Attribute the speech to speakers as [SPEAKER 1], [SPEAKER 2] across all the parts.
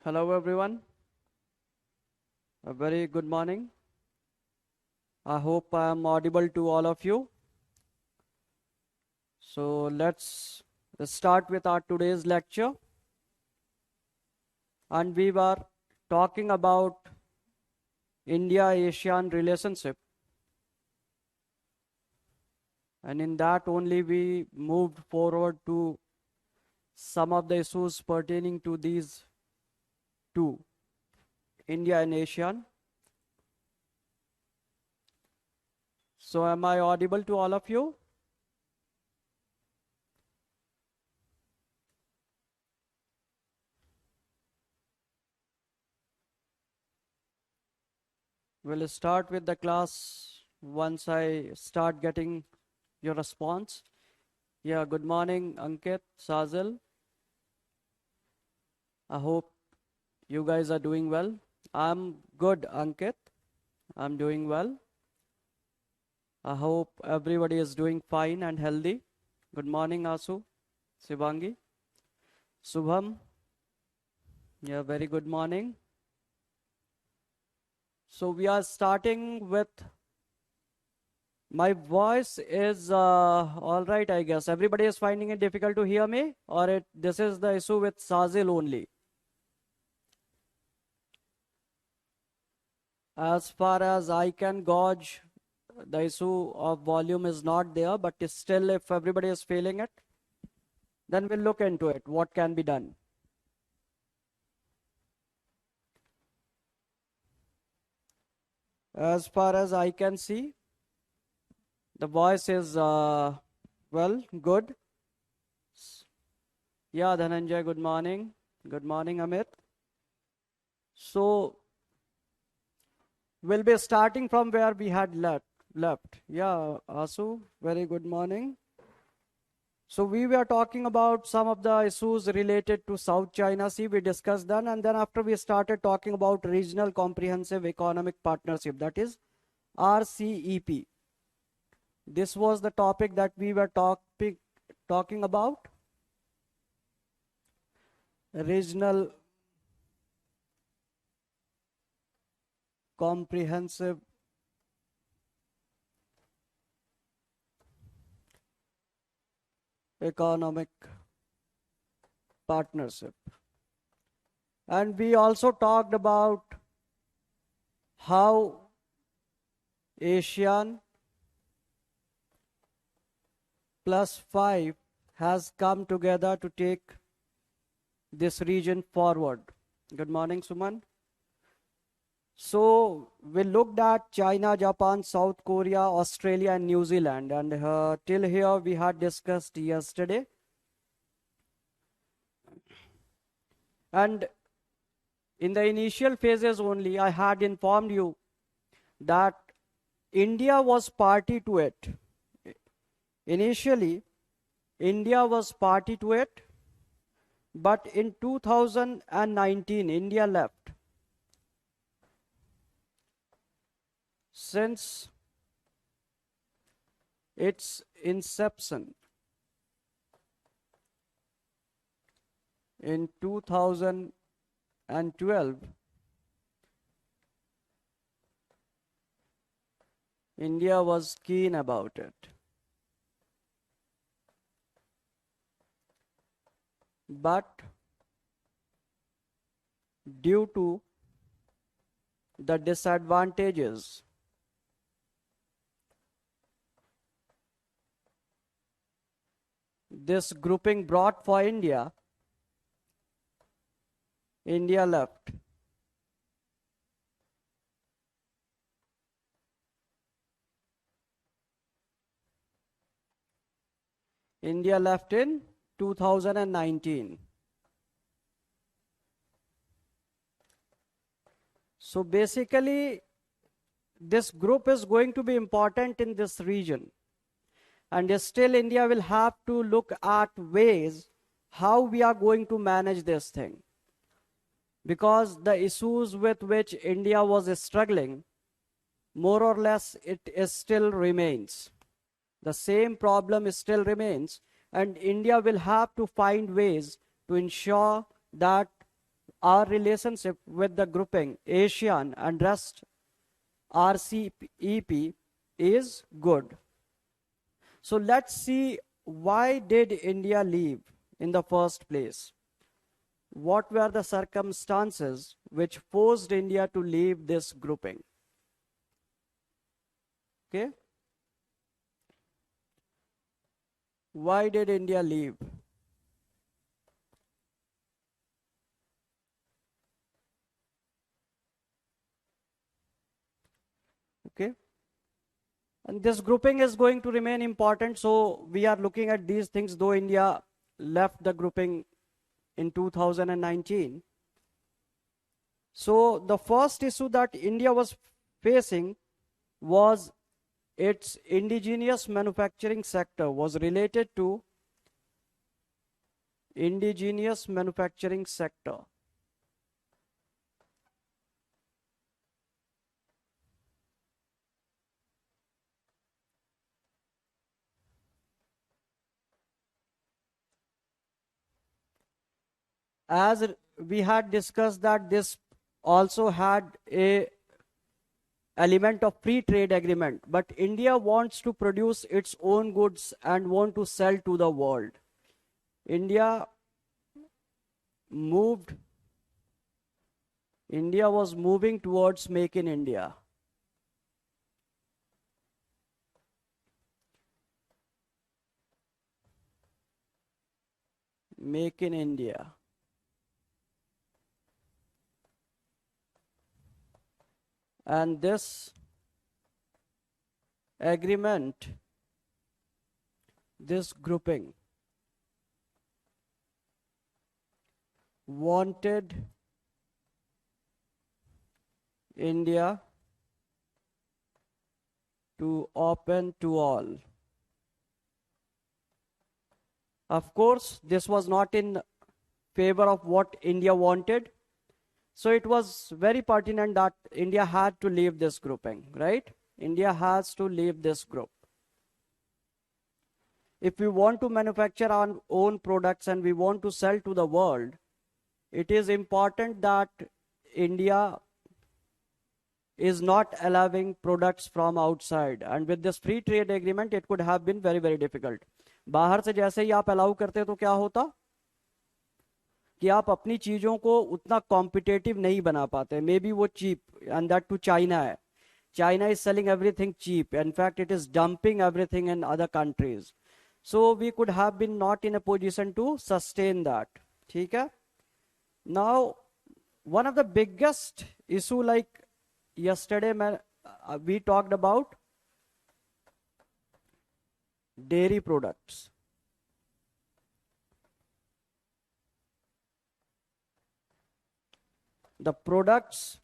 [SPEAKER 1] Hello everyone, a very good morning. I hope I am audible to all of you. So let's start with our today's lecture. And we were talking about India-ASEAN relationship. And in that only we moved forward to some of the issues pertaining to these two, India and ASEAN. So am I audible to all of you? We'll start with the class once I start getting your response. Yeah, good morning, Ankit, Sazil. I hope you guys are doing well. I'm good, Ankit. I'm doing well. I hope everybody is doing fine and healthy. Good morning, Asu, Sivangi, Subham. Yeah, very good morning. So we are starting with, my voice is all right, I guess. Everybody is finding it difficult to hear me, or this is the issue with Sazil only? As far as I can gauge, the issue of volume is not there, but still if everybody is feeling it, then we'll look into it, what can be done. As far as I can see, the voice is, well, good. Yeah, Dhananjay, good morning. Good morning, Amit. So, we'll be starting from where we had left. Yeah, Asu, very good morning. So we were talking about some of the issues related to South China Sea. We discussed that, and then after we started talking about Regional Comprehensive Economic Partnership, that is RCEP. This was the topic that we were talking about. Regional Comprehensive Economic Partnership. And we also talked about how ASEAN +5 has come together to take this region forward. Good morning, Suman. So we looked at China, Japan, South Korea, Australia, and New Zealand. And till here we had discussed yesterday. And in the initial phases only, I had informed you that India was party to it. Initially, India was party to it, but in 2019, India left. Since its inception in 2012, India was keen about it. But due to the disadvantages this grouping brought for India, India left. India left in 2019. So basically, this group is going to be important in this region. And still India will have to look at ways how we are going to manage this thing. Because the issues with which India was struggling, more or less it still remains. The same problem still remains, and India will have to find ways to ensure that our relationship with the grouping ASEAN and rest RCEP is good. So let's see, why did India leave in the first place? What were the circumstances which forced India to leave this grouping? Okay. Why did India leave? Okay. And this grouping is going to remain important. So we are looking at these things, though India left the grouping in 2019. So the first issue that India was facing was its indigenous manufacturing sector was related to indigenous manufacturing sector. As we had discussed that this also had a element of free trade agreement, but India wants to produce its own goods and want to sell to the world. India was moving towards Make in India. Make in India. And this agreement, this grouping, wanted India to open to all. Of course, this was not in favor of what India wanted. So it was very pertinent that India had to leave this grouping, right? India has to leave this group. If we want to manufacture our own products and we want to sell to the world, it is important that India is not allowing products from outside. And with this free trade agreement, it could have been very, very difficult. बाहर से जैसे ही आप allow करते तो क्या होता कि आप अपनी चीजों को उतना कॉम्पिटेटिव नहीं बना पाते. मे बी वो cheap, and that too China है. China is selling everything cheap. In fact, it is dumping everything in other countries. So we could have been not in a position to sustain that. ठीक है? Now, one of the biggest issue, like yesterday we talked about dairy products. The products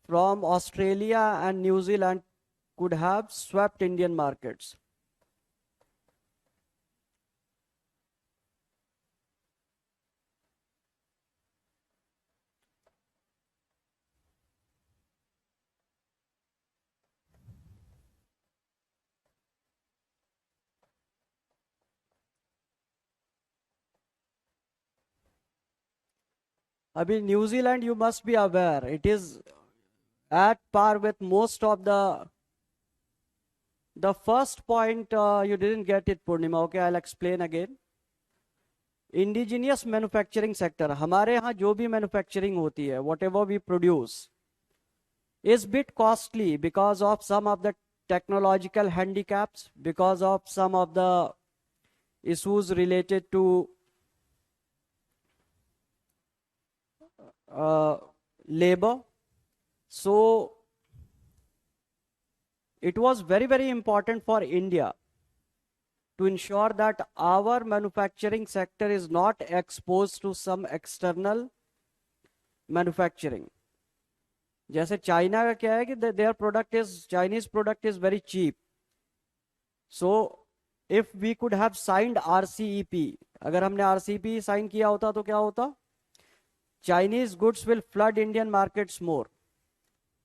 [SPEAKER 1] from Australia and New Zealand could have swept Indian markets. Abhi, New Zealand, you must be aware, it is at par with most of the first point. You didn't get it, Purnima. Okay, I'll explain again. Indigenous manufacturing sector, हमारे यहाँ जो भी manufacturing होती है, whatever we produce, is bit costly because of some of the technological handicaps, because of some of the issues related to labor. So it was very, very important for India to ensure that our manufacturing sector is not exposed to some external manufacturing. जैसे China का क्या है कि their product is, Chinese product is very cheap. So if we could have signed RCEP, अगर हमने RCEP sign किया होता तो क्या होता? Chinese goods will flood Indian markets more.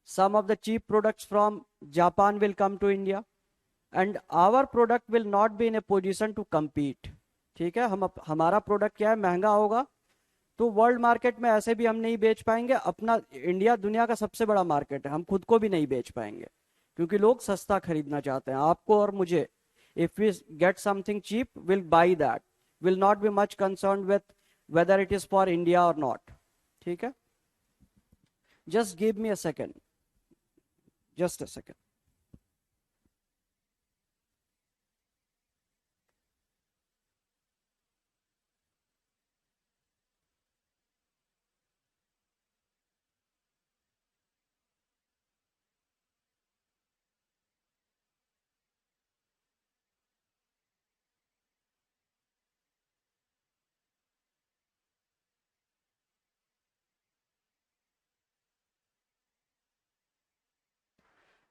[SPEAKER 1] Some of the cheap products from Japan will come to India, and our product will not be in a position to compete. ठीक है, हमारा product क्या है, महंगा होगा, तो वर्ल्ड मार्केट में ऐसे भी हम नहीं बेच पाएंगे। अपना इंडिया दुनिया का सबसे बड़ा मार्केट है, हम खुद को भी नहीं बेच पाएंगे, क्योंकि लोग सस्ता खरीदना चाहते हैं। आपको और मुझे, if we get something cheap, will buy that, will not be much concern with whether it is for India और नॉट। ठीक है, just give me a second, just a second.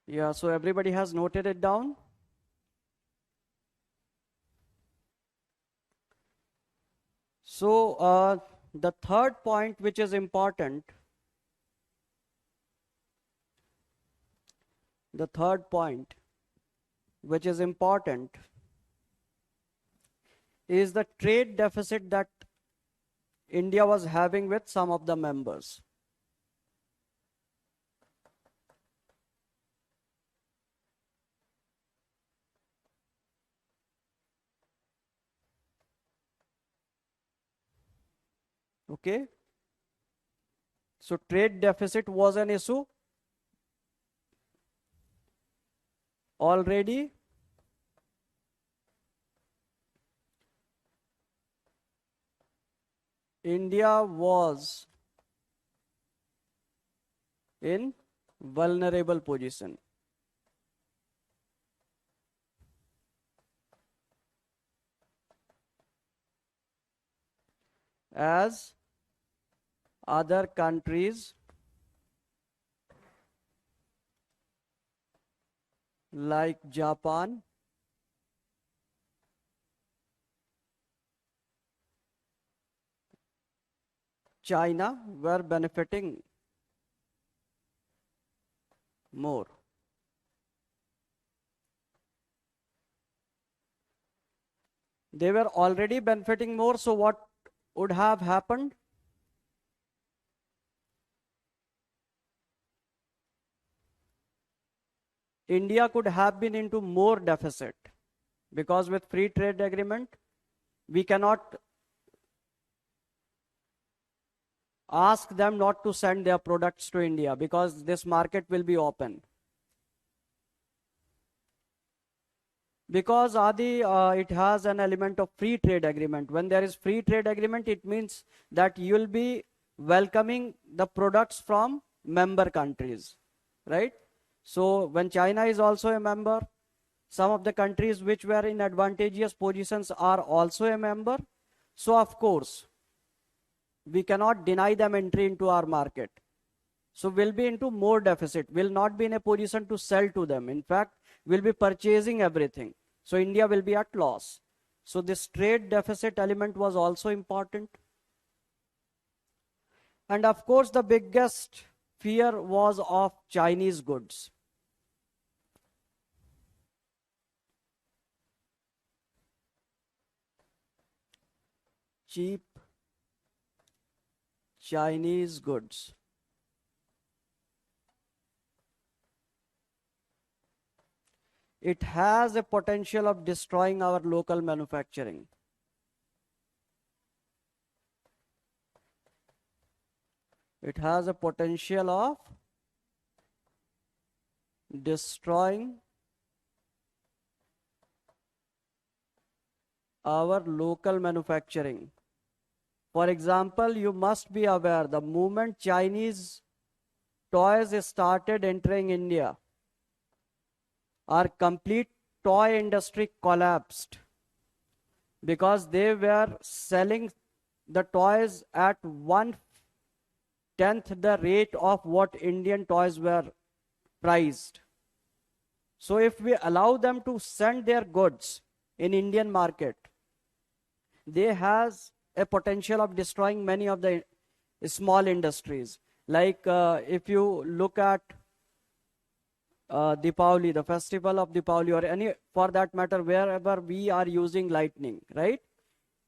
[SPEAKER 1] Yeah, so everybody has noted it down. So the third point which is important, the third point which is important is the trade deficit that India was having with some of the members. Okay, so trade deficit was an issue already. India was in vulnerable position. As other countries like Japan, China were benefiting more. They were already benefiting more, so what would have happened? India could have been into more deficit, because with free trade agreement, we cannot ask them not to send their products to India, because this market will be open. Because Adi, it has an element of free trade agreement. When there is free trade agreement, it means that you will be welcoming the products from member countries, right? So when China is also a member, some of the countries which were in advantageous positions are also a member. So of course, we cannot deny them entry into our market. So we'll be into more deficit, will not be in a position to sell to them. In fact, we'll be purchasing everything. So India will be at loss. So this trade deficit element was also important. And of course, the biggest fear was of Chinese goods. Cheap Chinese goods. It has a potential of destroying our local manufacturing. It has a potential of destroying our local manufacturing. For example, you must be aware, the moment Chinese toys started entering India, our complete toy industry collapsed, because they were selling the toys at 1/10 the rate of what Indian toys were priced. So if we allow them to send their goods in Indian market, they has a potential of destroying many of the small industries. Like if you look at Deepavali, the festival of Deepavali, or any, for that matter, wherever we are using lightning, right?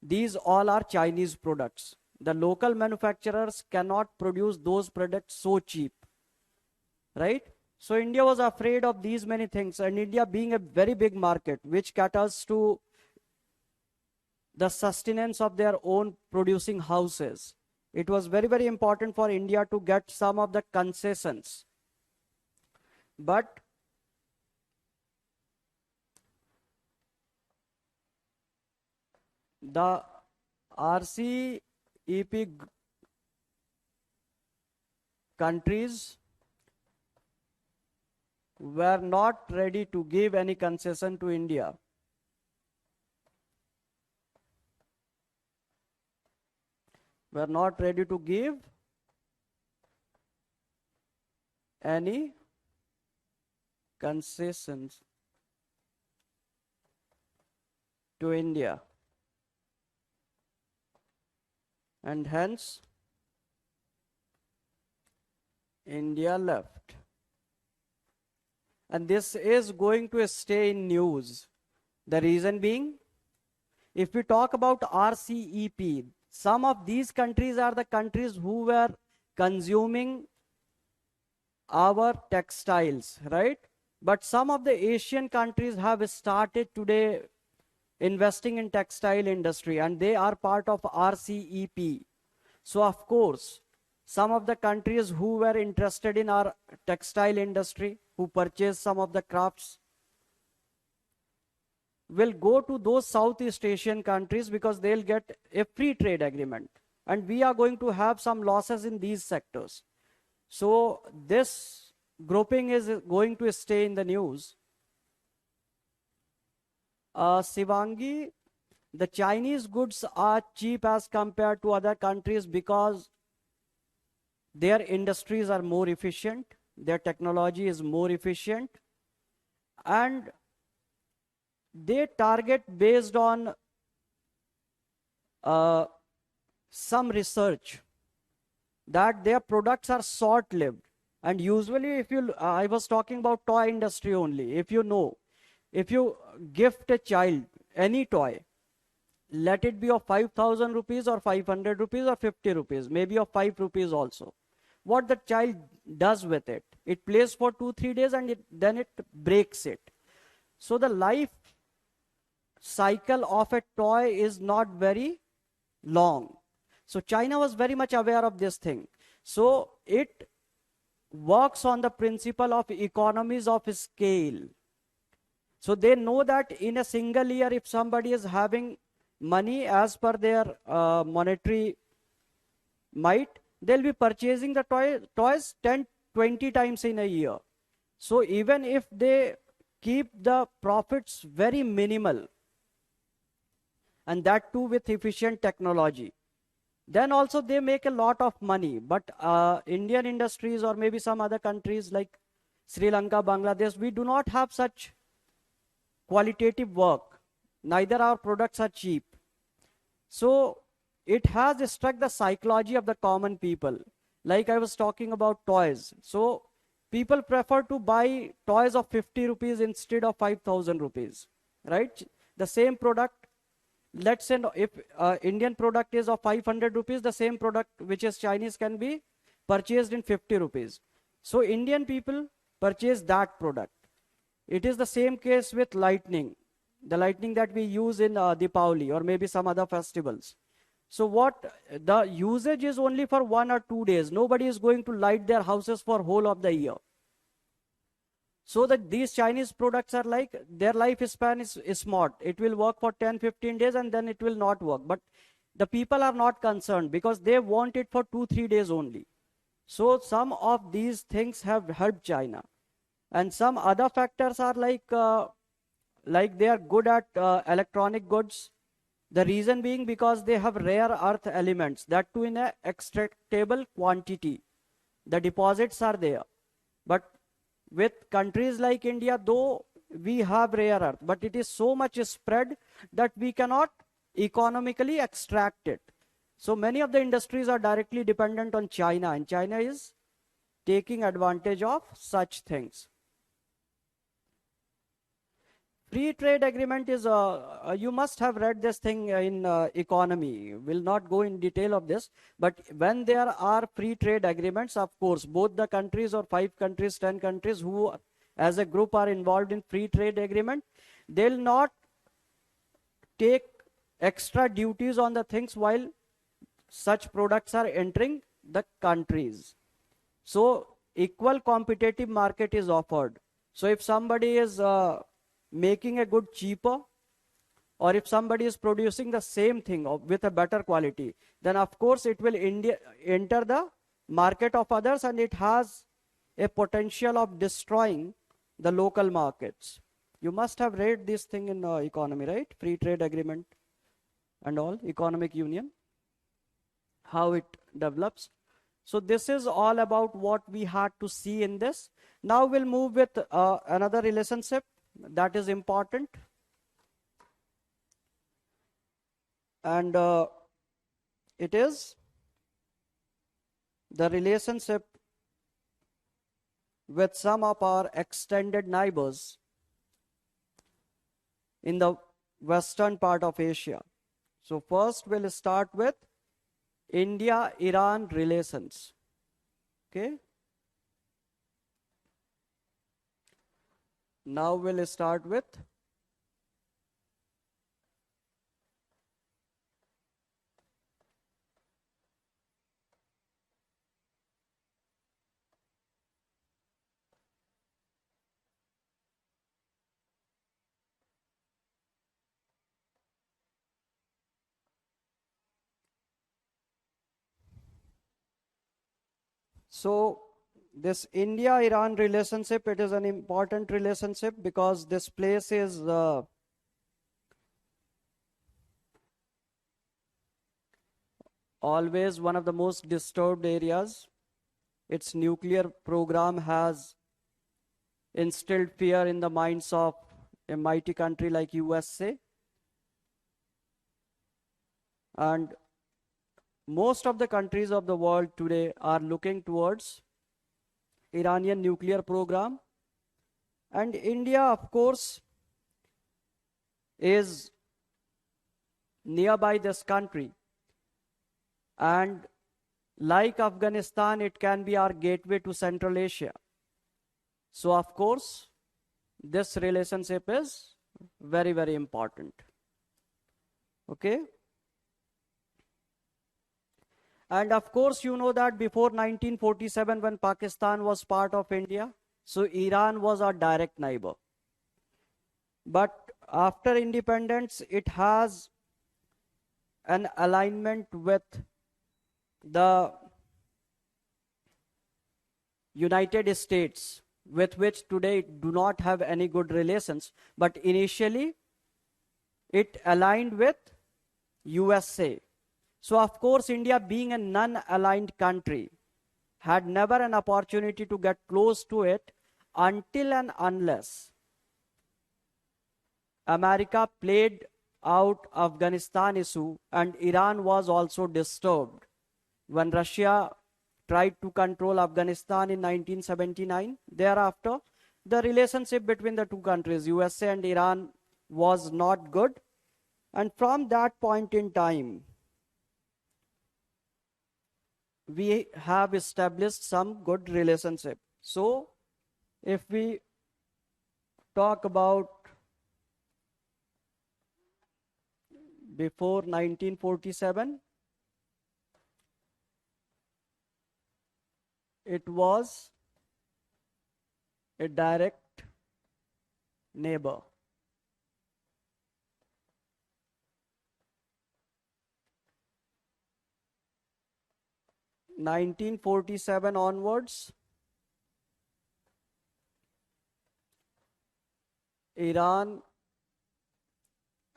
[SPEAKER 1] these all are Chinese products. The local manufacturers cannot produce those products so cheap, right? So India was afraid of these many things, and India being a very big market which caters to the sustenance of their own producing houses, it was very, very important for India to get some of the concessions. But the RCEP countries were not ready to give any concession to India. Were not ready to give any concessions to India. And hence, India left. And this is going to stay in news. The reason being, if we talk about RCEP, some of these countries are the countries who were consuming our textiles, right? But some of the Asian countries have started today investing in textile industry, and they are part of RCEP. So of course, some of the countries who were interested in our textile industry, who purchased some of the crafts, will go to those Southeast Asian countries because they'll get a free trade agreement. And we are going to have some losses in these sectors. So this grouping is going to stay in the news. Shivangi, the Chinese goods are cheap as compared to other countries because their industries are more efficient, their technology is more efficient, and they target based on some research that their products are short-lived. And usually, if you, I was talking about toy industry only. If you know, if you gift a child any toy, let it be of 5,000 rupees or 500 rupees or 50 rupees, maybe of 5 rupees also. What the child does with it? It plays for 2-3 days and then it breaks it. So the life cycle of a toy is not very long. So China was very much aware of this thing. So it works on the principle of economies of scale. So they know that in a single year, if somebody is having money as per their monetary might, they'll be purchasing the toys 10-20 times in a year. So even if they keep the profits very minimal, and that too with efficient technology, then also they make a lot of money. But Indian industries or maybe some other countries like Sri Lanka, Bangladesh, we do not have such qualitative work. Neither our products are cheap. So it has struck the psychology of the common people. Like I was talking about toys. So people prefer to buy toys of 50 rupees instead of 5,000 rupees, right? The same product, let's say if Indian product is of 500 rupees, the same product which is Chinese can be purchased in 50 rupees. So Indian people purchase that product. It is the same case with lightning, the lightning that we use in Deepavali or maybe some other festivals. So what the usage is only for 1 or 2 days. Nobody is going to light their houses for whole of the year. So that these Chinese products are like, their lifespan is smart. It will work for 10-15 days and then it will not work. But the people are not concerned because they want it for 2-3 days only. So some of these things have helped China. And some other factors are like they are good at electronic goods. The reason being because they have rare earth elements, that too in a extractable quantity. The deposits are there. But with countries like India, though we have rare earth, but it is so much spread that we cannot economically extract it. So many of the industries are directly dependent on China, and China is taking advantage of such things. Free trade agreement is, you must have read this thing in economy. Will not go in detail of this, but when there are free trade agreements, of course, both the countries or 5 countries, 10 countries who as a group are involved in free trade agreement, they'll not take extra duties on the things while such products are entering the countries. So equal competitive market is offered. So if somebody is making a good cheaper, or if somebody is producing the same thing with a better quality, then of course it will enter the market of others, and it has a potential of destroying the local markets. You must have read this thing in economy, right? Free trade agreement and all, economic union, how it develops. So this is all about what we had to see in this. Now we'll move with another relationship that is important. And it is the relationship with some of our extended neighbors in the western part of Asia. So first we'll start with India-Iran relations. Okay. Now we'll start with so this India-Iran relationship, it is an important relationship because this place is always one of the most disturbed areas. Its nuclear program has instilled fear in the minds of a mighty country like USA. And most of the countries of the world today are looking towards Iranian nuclear program. And India, of course, is nearby this country. And like Afghanistan, it can be our gateway to Central Asia. So, of course, this relationship is very, very important. Okay. And of course, you know that before 1947, when Pakistan was part of India, so Iran was our direct neighbor. But after independence, it has an alignment with the United States, with which today it do not have any good relations. But initially, it aligned with USA. So, of course, India, being a non-aligned country, had never an opportunity to get close to it until and unless America played out Afghanistan issue, and Iran was also disturbed when Russia tried to control Afghanistan in 1979. Thereafter, the relationship between the two countries, USA and Iran, was not good. And from that point in time, we have established some good relationship. So, if we talk about before 1947, it was a direct neighbor. In 1947 onwards, Iran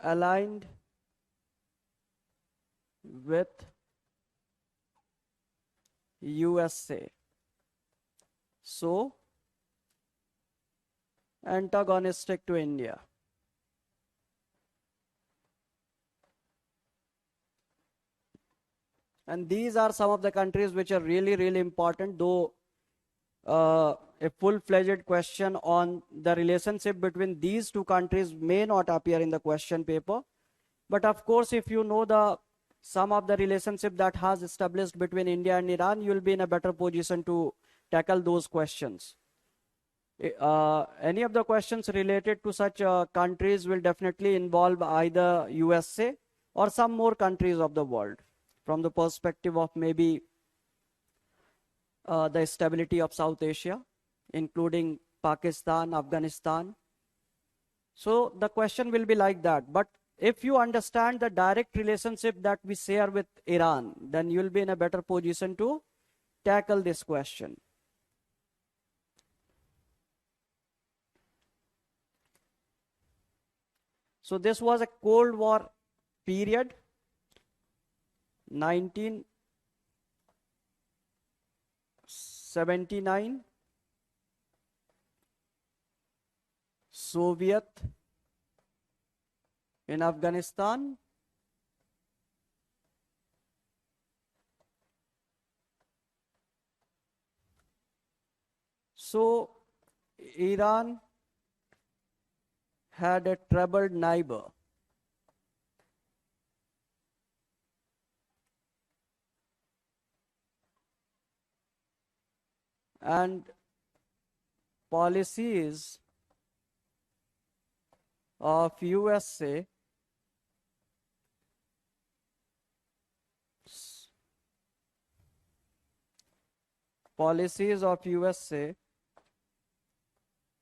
[SPEAKER 1] aligned with USA. So, antagonistic to India. And these are some of the countries which are really, really important, though a full-fledged question on the relationship between these two countries may not appear in the question paper. But of course, if you know some of the relationship that has established between India and Iran, you will be in a better position to tackle those questions. Any of the questions related to such countries will definitely involve either USA or some more countries of the world from the perspective of maybe the stability of South Asia, including Pakistan, Afghanistan. So the question will be like that. But if you understand the direct relationship that we share with Iran, then you'll be in a better position to tackle this question. So this was a Cold War period, 1979, Soviet in Afghanistan, so Iran had a troubled neighbor. And policies of USA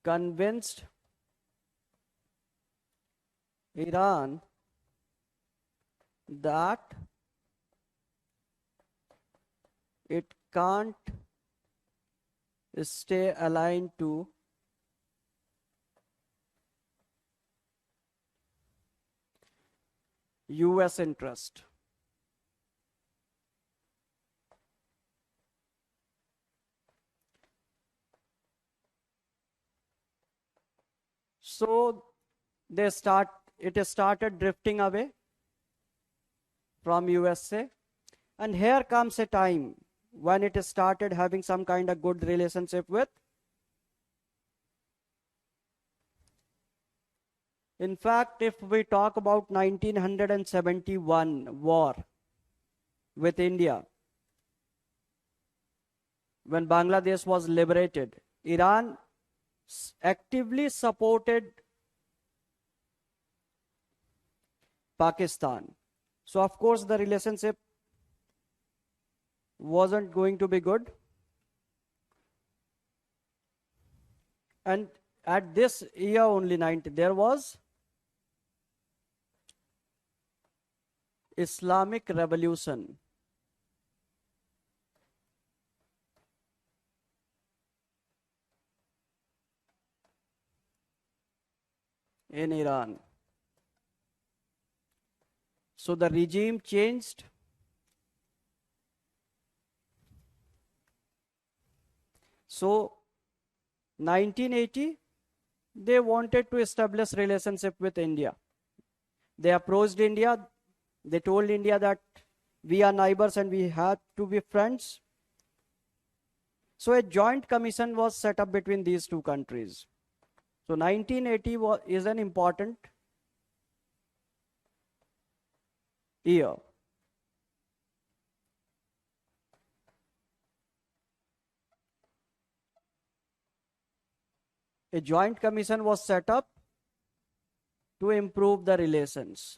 [SPEAKER 1] convinced Iran that it can't stay aligned to US interest. So it started drifting away from USA, and here comes a time when it started having some kind of good relationship with. In fact, if we talk about 1971 war with India, when Bangladesh was liberated, Iran actively supported Pakistan. So of course the relationship wasn't going to be good. And at this year only, there was Islamic Revolution in Iran. So the regime changed. So 1980, they wanted to establish relationship with India. They approached India. They told India that we are neighbors and we have to be friends. So a joint commission was set up between these two countries. So 1980 is an important year. A joint commission was set up to improve the relations.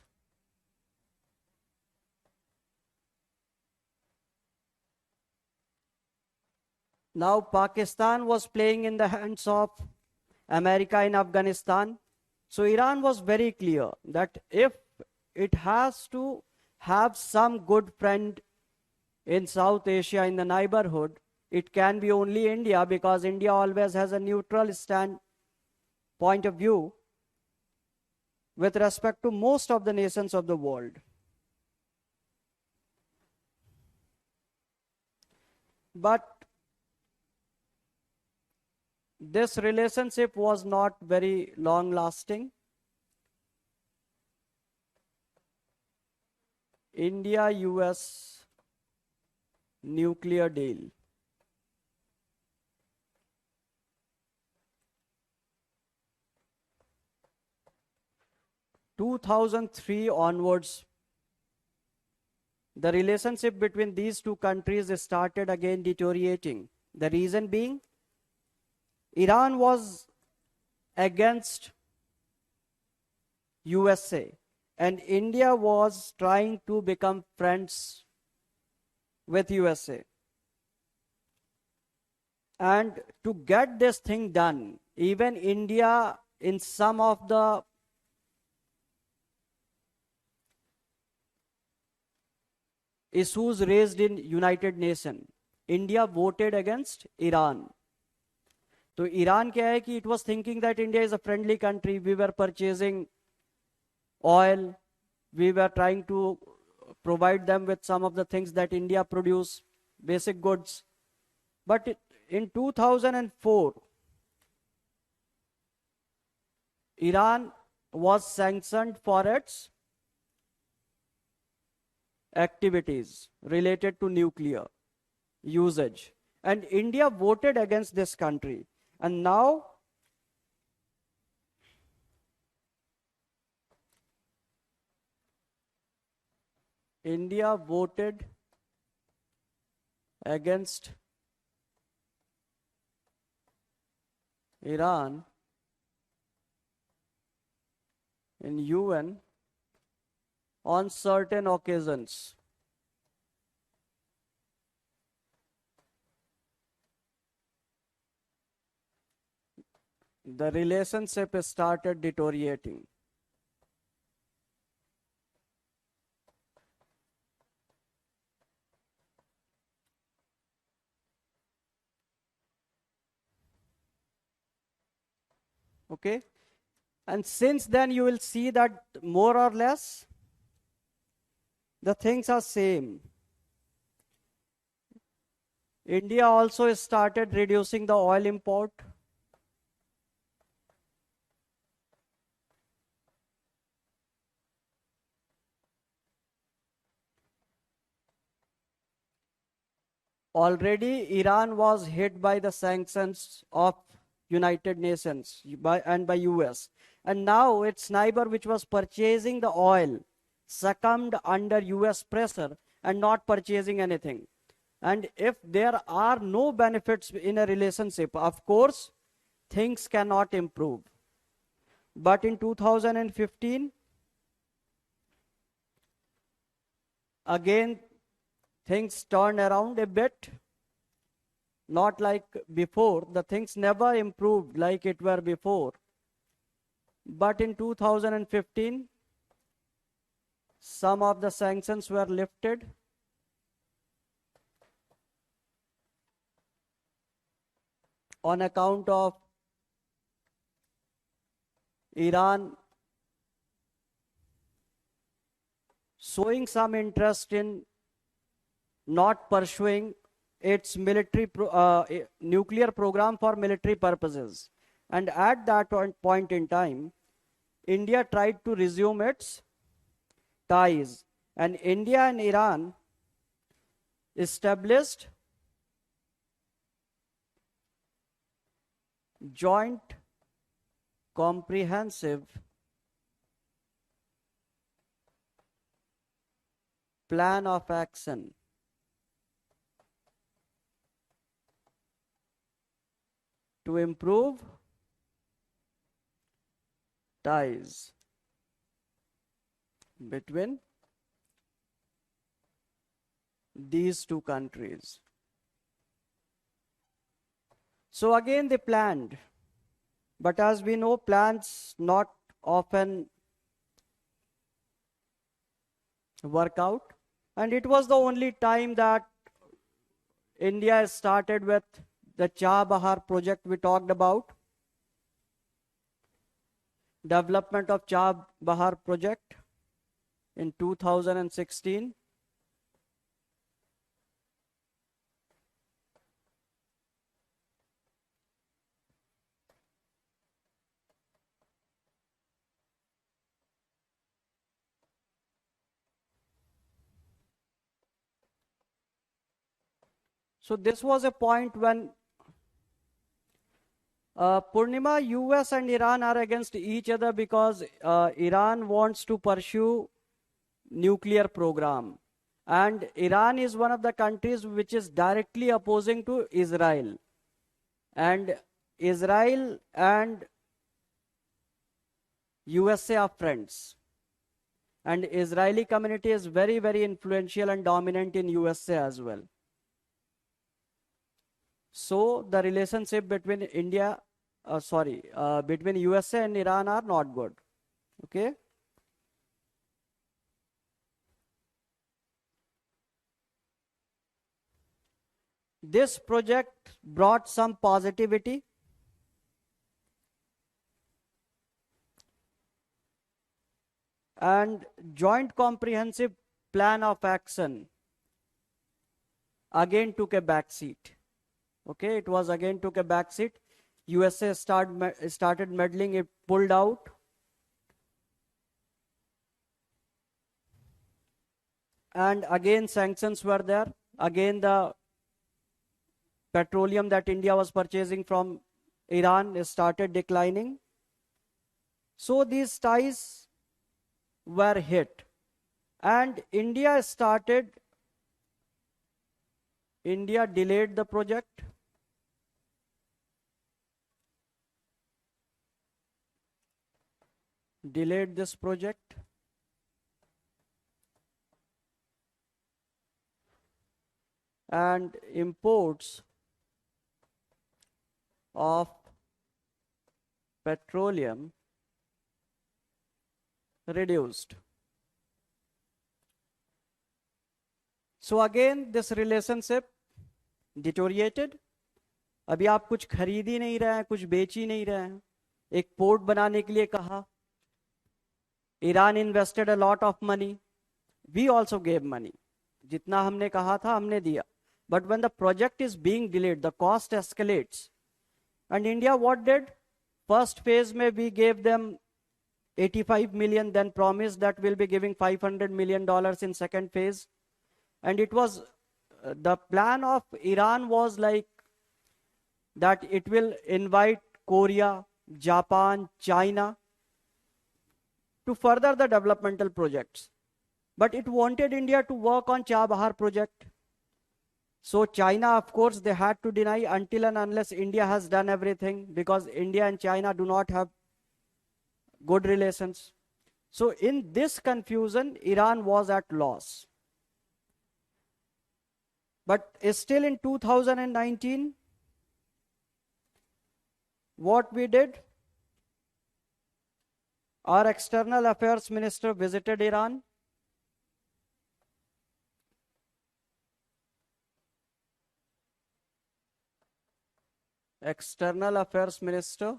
[SPEAKER 1] Now Pakistan was playing in the hands of America in Afghanistan. So Iran was very clear that if it has to have some good friend in South Asia in the neighborhood, it can be only India, because India always has a neutral point of view with respect to most of the nations of the world. But this relationship was not very long lasting. India-US nuclear deal. 2003 onwards, the relationship between these two countries started again deteriorating. The reason being, Iran was against USA and India was trying to become friends with USA. And to get this thing done, even India, in some of the issues raised in United Nations, India voted against Iran. So Iran क्या है कि it was thinking that India is a friendly country. We were purchasing oil. We were trying to provide them with some of the things that India produce, basic goods. But in 2004, Iran was sanctioned for its activities related to nuclear usage. And India voted against this country. And now India voted against Iran in UN on certain occasions. The relationship started deteriorating. Okay? And since then you will see that more or less the things are same. India also started reducing the oil import. Already Iran was hit by the sanctions of United Nations by US. And now its neighbor, which was purchasing the oil, succumbed under US pressure and not purchasing anything. And if there are no benefits in a relationship, of course, things cannot improve. But in 2015, again, things turned around a bit. Not like before. The things never improved like it were before. But in 2015, some of the sanctions were lifted. On account of Iran showing some interest in not pursuing its nuclear program for military purposes. And at that point in time, India tried to resume its ties. And India and Iran established joint comprehensive plan of action to improve ties between these two countries. So again they planned, but as we know, plans not often work out. And it was the only time that India started with the Chabahar project we talked about. Development of Chabahar project in 2016. So this was a point when Purnima, US and Iran are against each other because Iran wants to pursue nuclear program, and Iran is one of the countries which is directly opposing to Israel, and Israel and USA are friends, and Israeli community is very, very influential and dominant in USA as well. So the relationship between between USA and Iran are not good. Okay. This project brought some positivity. And joint comprehensive plan of action again took a back seat. Okay, it was again took a back seat. USA started meddling, it pulled out. And again sanctions were there. Again the petroleum that India was purchasing from Iran started declining. So these ties were hit. And India delayed the project. Delayed this project. And imports of petroleum reduced. So again this relationship deteriorated. अभी आप कुछ खरीद ही नहीं रहे हैं, कुछ बेच ही नहीं रहे हैं. एक पोर्ट बनाने के लिए कहा. Iran invested a lot of money. We also gave money. जितना हमने कहा था हमने दिया. But when the project is being delayed, the cost escalates. And India what did? First phase mein we gave them 85 million, then promised that we'll be giving $500 million in second phase. And it was, the plan of Iran was like that it will invite Korea, Japan, China to further the developmental projects. But it wanted India to work on Chabahar project. So China, of course, they had to deny until and unless India has done everything, because India and China do not have good relations. So in this confusion, Iran was at loss. But still in 2019, what we did? Our external affairs minister visited Iran. External affairs minister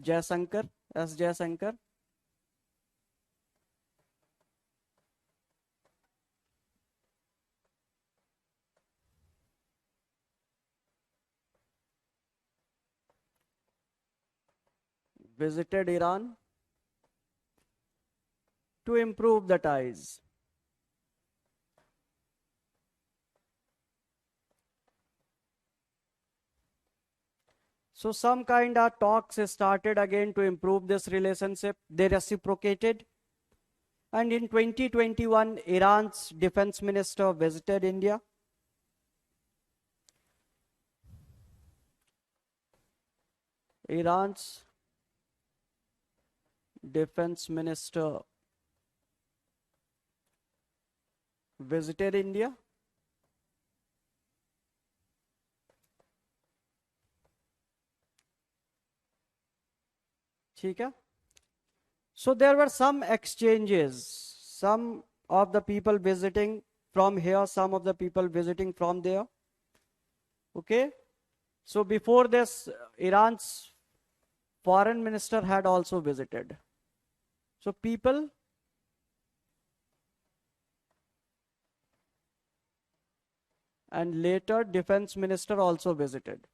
[SPEAKER 1] Jaishankar, S. Jaishankar. Visited Iran to improve the ties. So some kind of talks started again to improve this relationship. They reciprocated. And in 2021, Iran's defense minister visited India. Iran's defense minister visited India. So there were some exchanges, some of the people visiting from here, some of the people visiting from there. Okay. So before this, Iran's foreign minister had also visited. So people and later defense minister also visited.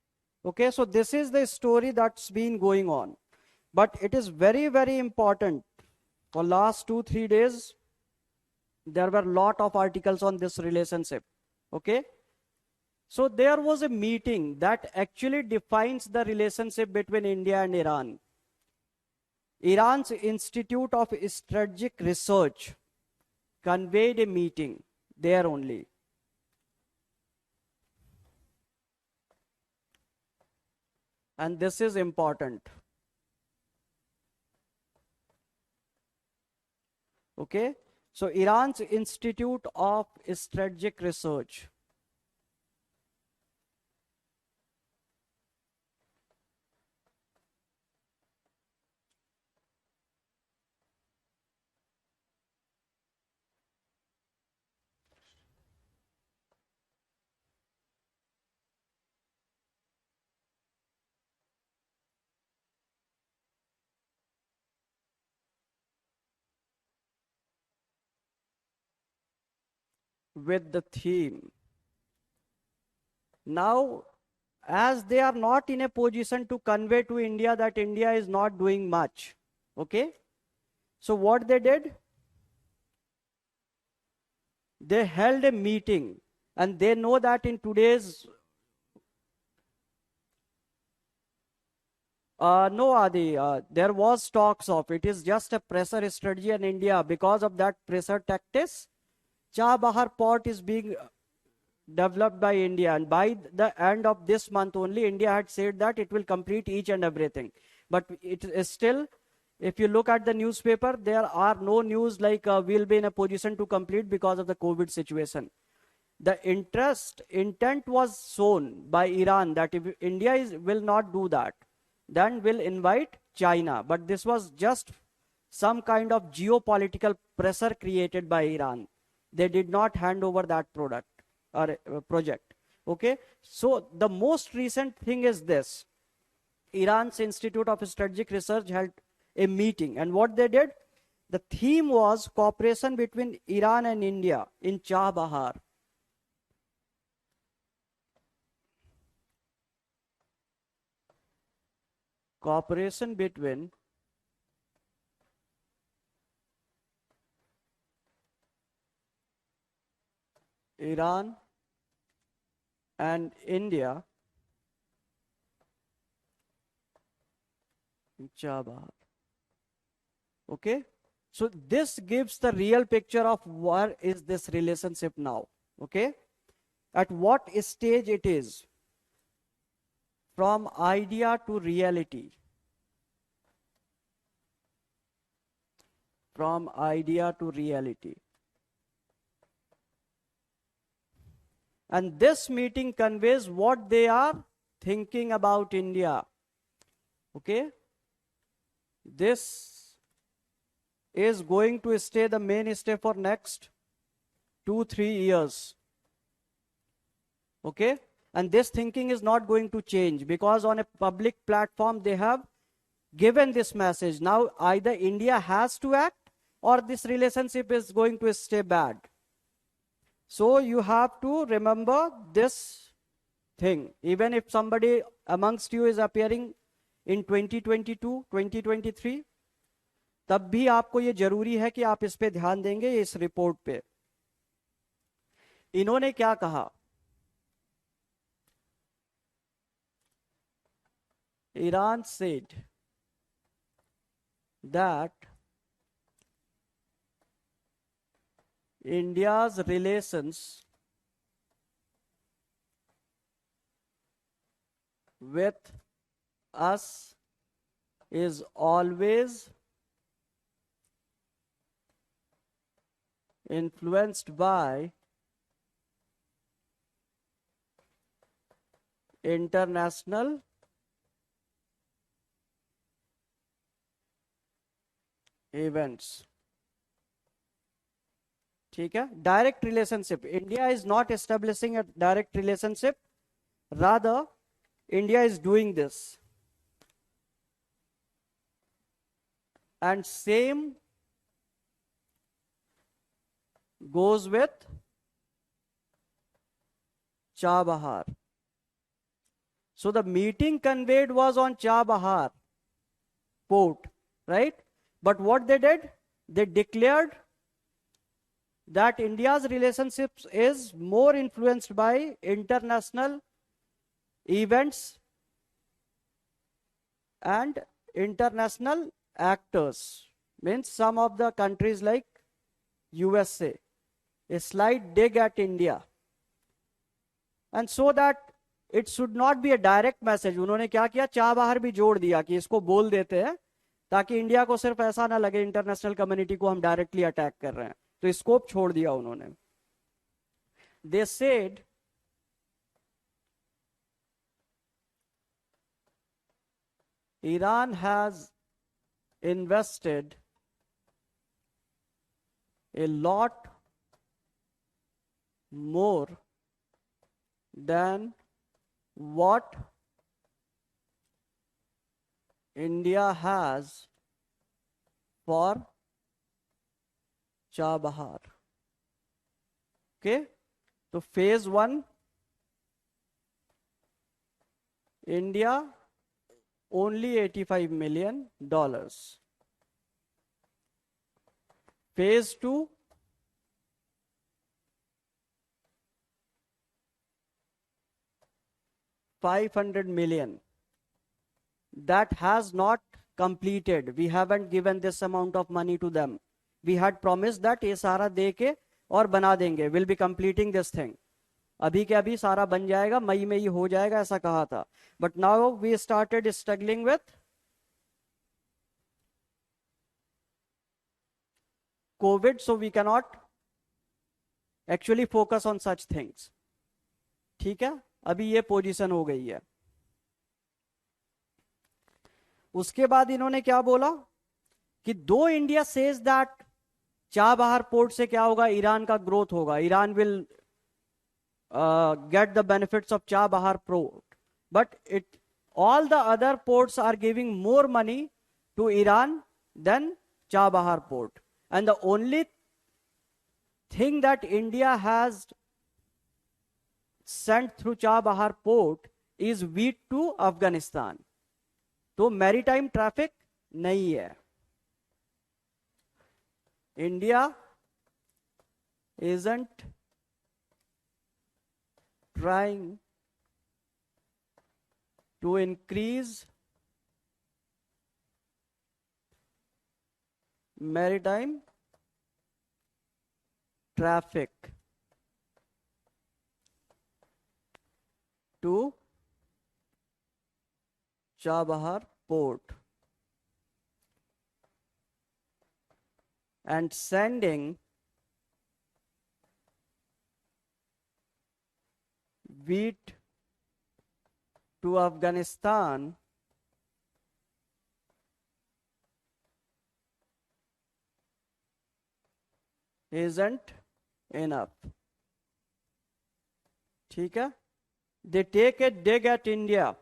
[SPEAKER 1] Okay, so this is the story that's been going on. But it is very, very important. For last 2-3 days, there were a lot of articles on this relationship. Okay. So there was a meeting that actually defines the relationship between India and Iran. Iran's Institute of Strategic Research conveyed a meeting there only. And this is important. Okay? So Iran's Institute of Strategic Research. With the theme. Now, as they are not in a position to convey to India that India is not doing much, okay? So what they did? They held a meeting, and they know that in today's no, Adi, there was talks of it is just a pressure strategy in India. Because of that pressure tactics, Chabahar port is being developed by India, and by the end of this month only, India had said that it will complete each and everything. But it is still, if you look at the newspaper, there are no news like we'll be in a position to complete because of the COVID situation. The intent was shown by Iran that if India will not do that, then will invite China. But this was just some kind of geopolitical pressure created by Iran. They did not hand over that product or project. Okay. So the most recent thing is this. Iran's Institute of Strategic Research held a meeting. And what they did? The theme was cooperation between Iran and India in Chabahar. Cooperation between Iran and India in Chabahar. Okay? So this gives the real picture of where is this relationship now. Okay? At what stage it is. From idea to reality. From idea to reality. And this meeting conveys what they are thinking about India. Okay? This is going to stay the mainstay for next 2-3 years. Okay? And this thinking is not going to change because on a public platform they have given this message. Now either India has to act or this relationship is going to stay bad. So you have to remember this thing. Even if somebody amongst you is appearing in 2022, 2023, तब भी आपको ये जरूरी है कि आप इस पे ध्यान देंगे इस रिपोर्ट पे. इन्होंने क्या कहा? Iran said that India's relations with us is always influenced by international events. ठीक है? Direct relationship. India is not establishing a direct relationship. Rather, India is doing this. And same goes with Chabahar. So the meeting conveyed was on Chabahar port, right? But what they did? They declared that India's relationships is more influenced by international events and international actors. Means some of the countries like USA, a slight dig at India. And so that it should not be a direct message, उन्होंने क्या किया, चाह बाहर भी जोड़ दिया कि इसको बोल देते हैं ताकि इंडिया को सिर्फ ऐसा ना लगे इंटरनेशनल कम्युनिटी को हम डायरेक्टली अटैक कर रहे हैं, तो स्कोप छोड़ दिया उन्होंने. They said Iran has invested a lot more than what India has for Chabahar. Okay, so phase 1, India only $85 million. Phase 2, $500 million. That has not completed. We haven't given this amount of money to them. We had promised that ये सारा दे के और बना देंगे. We'll be completing this thing. अभी के अभी सारा बन जाएगा, मई में ही हो जाएगा, ऐसा कहा था. But now we started struggling with COVID, so we cannot actually focus on such things. ठीक है, अभी ये पोजीशन हो गई है. उसके बाद इन्होंने क्या बोला कि दो India says that Chabahar port से क्या होगा, ईरान का ग्रोथ होगा, Iran will get the benefits of Chabahar port, but all the other ports are giving more money to Iran than Chabahar port, and the only thing that India has sent through Chabahar port is wheat to Afghanistan. तो maritime traffic नहीं है. India isn't trying to increase maritime traffic to Chabahar port and sending wheat to Afghanistan isn't enough. ठीक है? They take a dig at India,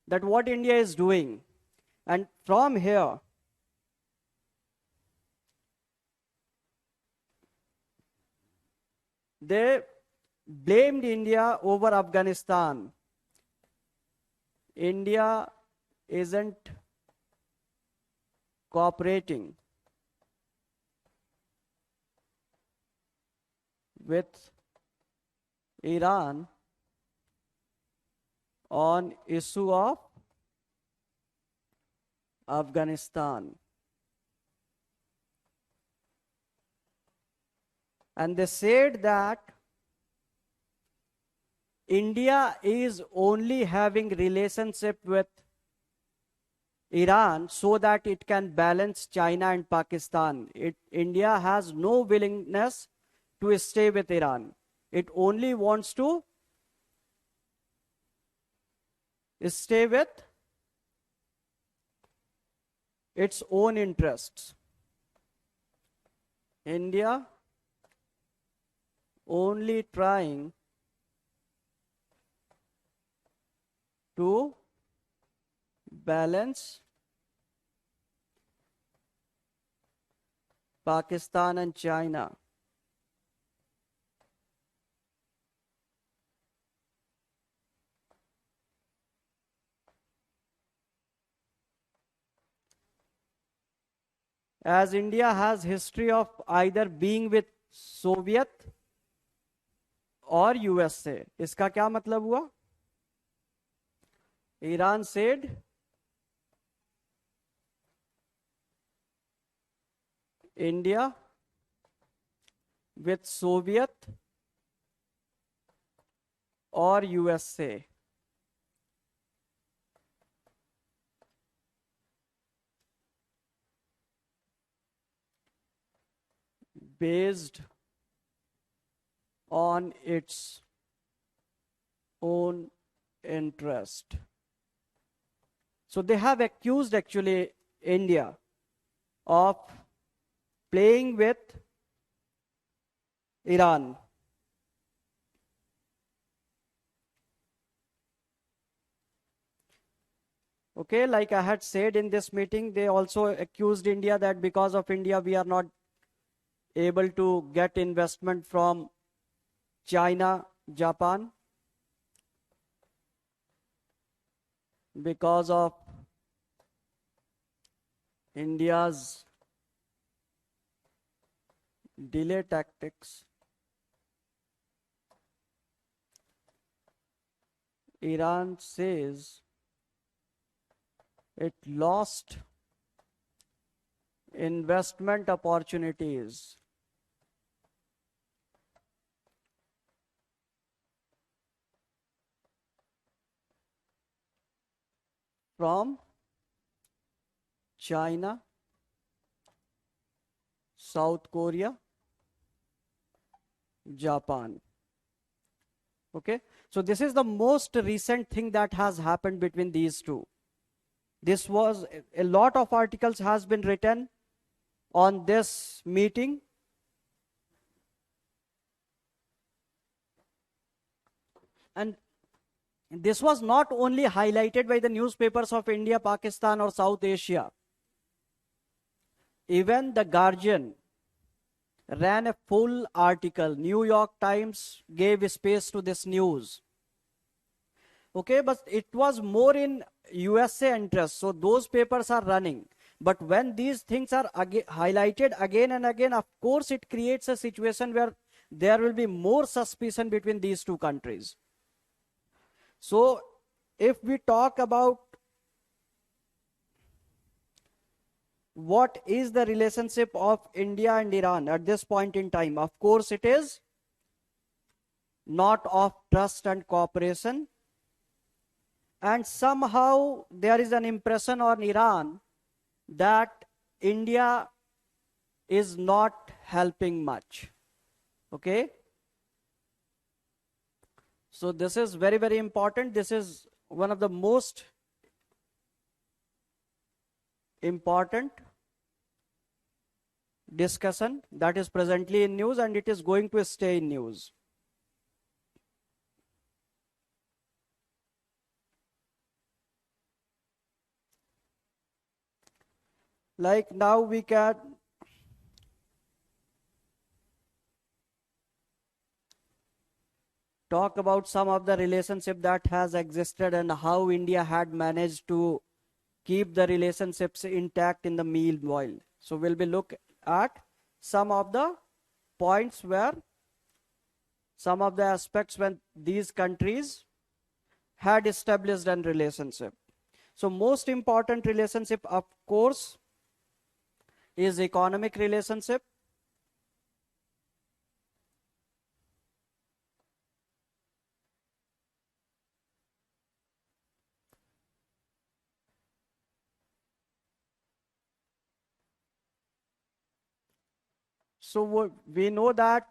[SPEAKER 1] that what India is doing, and from here they blamed India over Afghanistan. India isn't cooperating with Iran on issue of Afghanistan. And they said that India is only having relationship with Iran so that it can balance China and Pakistan. India has no willingness to stay with Iran. It only wants to stay with its own interests. India only trying to balance Pakistan and China. As India has history of either being with Soviet और USA. इसका क्या मतलब हुआ? Iran said India with Soviet और USA based on its own interest. So they have accused actually India of playing with Iran. Okay, like I had said in this meeting, they also accused India that because of India, we are not able to get investment from China, Japan, because of India's delay tactics. Iran says it lost investment opportunities from China, South Korea, Japan. Okay, so this is the most recent thing that has happened between these two. This was a lot of articles has been written on this meeting. And this was not only highlighted by the newspapers of India, Pakistan, or South Asia. Even the Guardian ran a full article. New York Times gave space to this news. Okay, but it was more in USA interest, so those papers are running. But when these things are highlighted again and again, of course, it creates a situation where there will be more suspicion between these two countries. So, if we talk about what is the relationship of India and Iran at this point in time, of course, it is not of trust and cooperation. And somehow there is an impression on Iran that India is not helping much. Okay? So this is very, very important. This is one of the most important discussion that is presently in news, and it is going to stay in news. Like now we can talk about some of the relationship that has existed and how India had managed to keep the relationships intact in the meanwhile. So we'll be look at some of the points where some of the aspects when these countries had established a relationship. So most important relationship, of course, is economic relationship. So we know that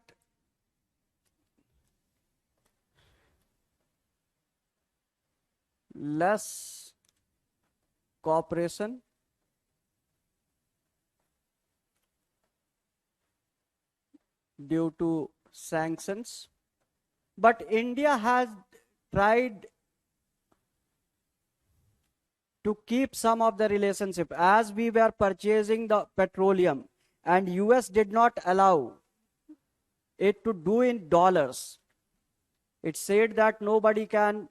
[SPEAKER 1] less cooperation due to sanctions, but India has tried to keep some of the relationship as we were purchasing the petroleum and US did not allow it to do in dollars. It said that nobody can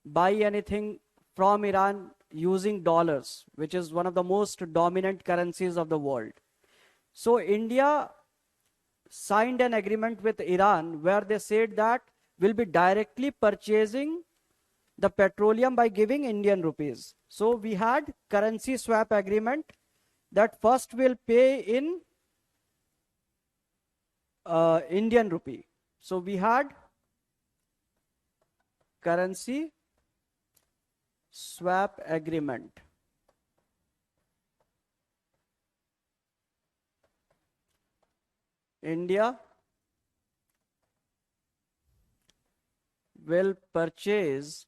[SPEAKER 1] buy anything from Iran using dollars, which is one of the most dominant currencies of the world. So India signed an agreement with Iran where they said that we'll be directly purchasing the petroleum by giving Indian rupees. So we had currency swap agreement that first will pay in Indian rupee. So we had currency swap agreement. India will purchase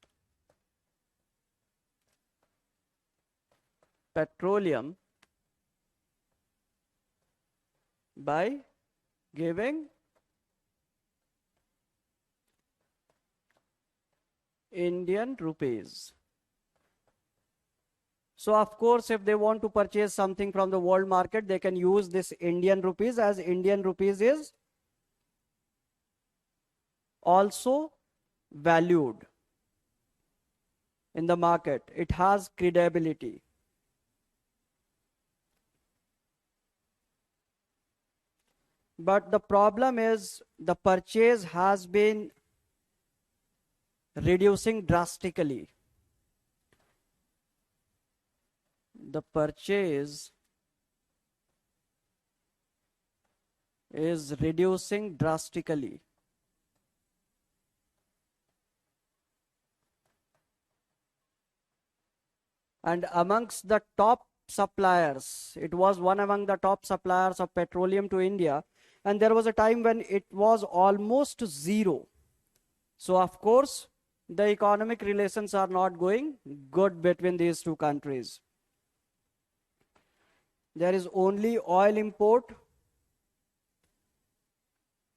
[SPEAKER 1] petroleum by giving Indian rupees. So of course, if they want to purchase something from the world market, they can use this Indian rupees, as Indian rupees is also valued in the market. It has credibility. But the problem is the purchase has been reducing drastically. The purchase is reducing drastically. And amongst the top suppliers, it was one among the top suppliers of petroleum to India. And there was a time when it was almost zero. So of course, the economic relations are not going good between these two countries. There is only oil import.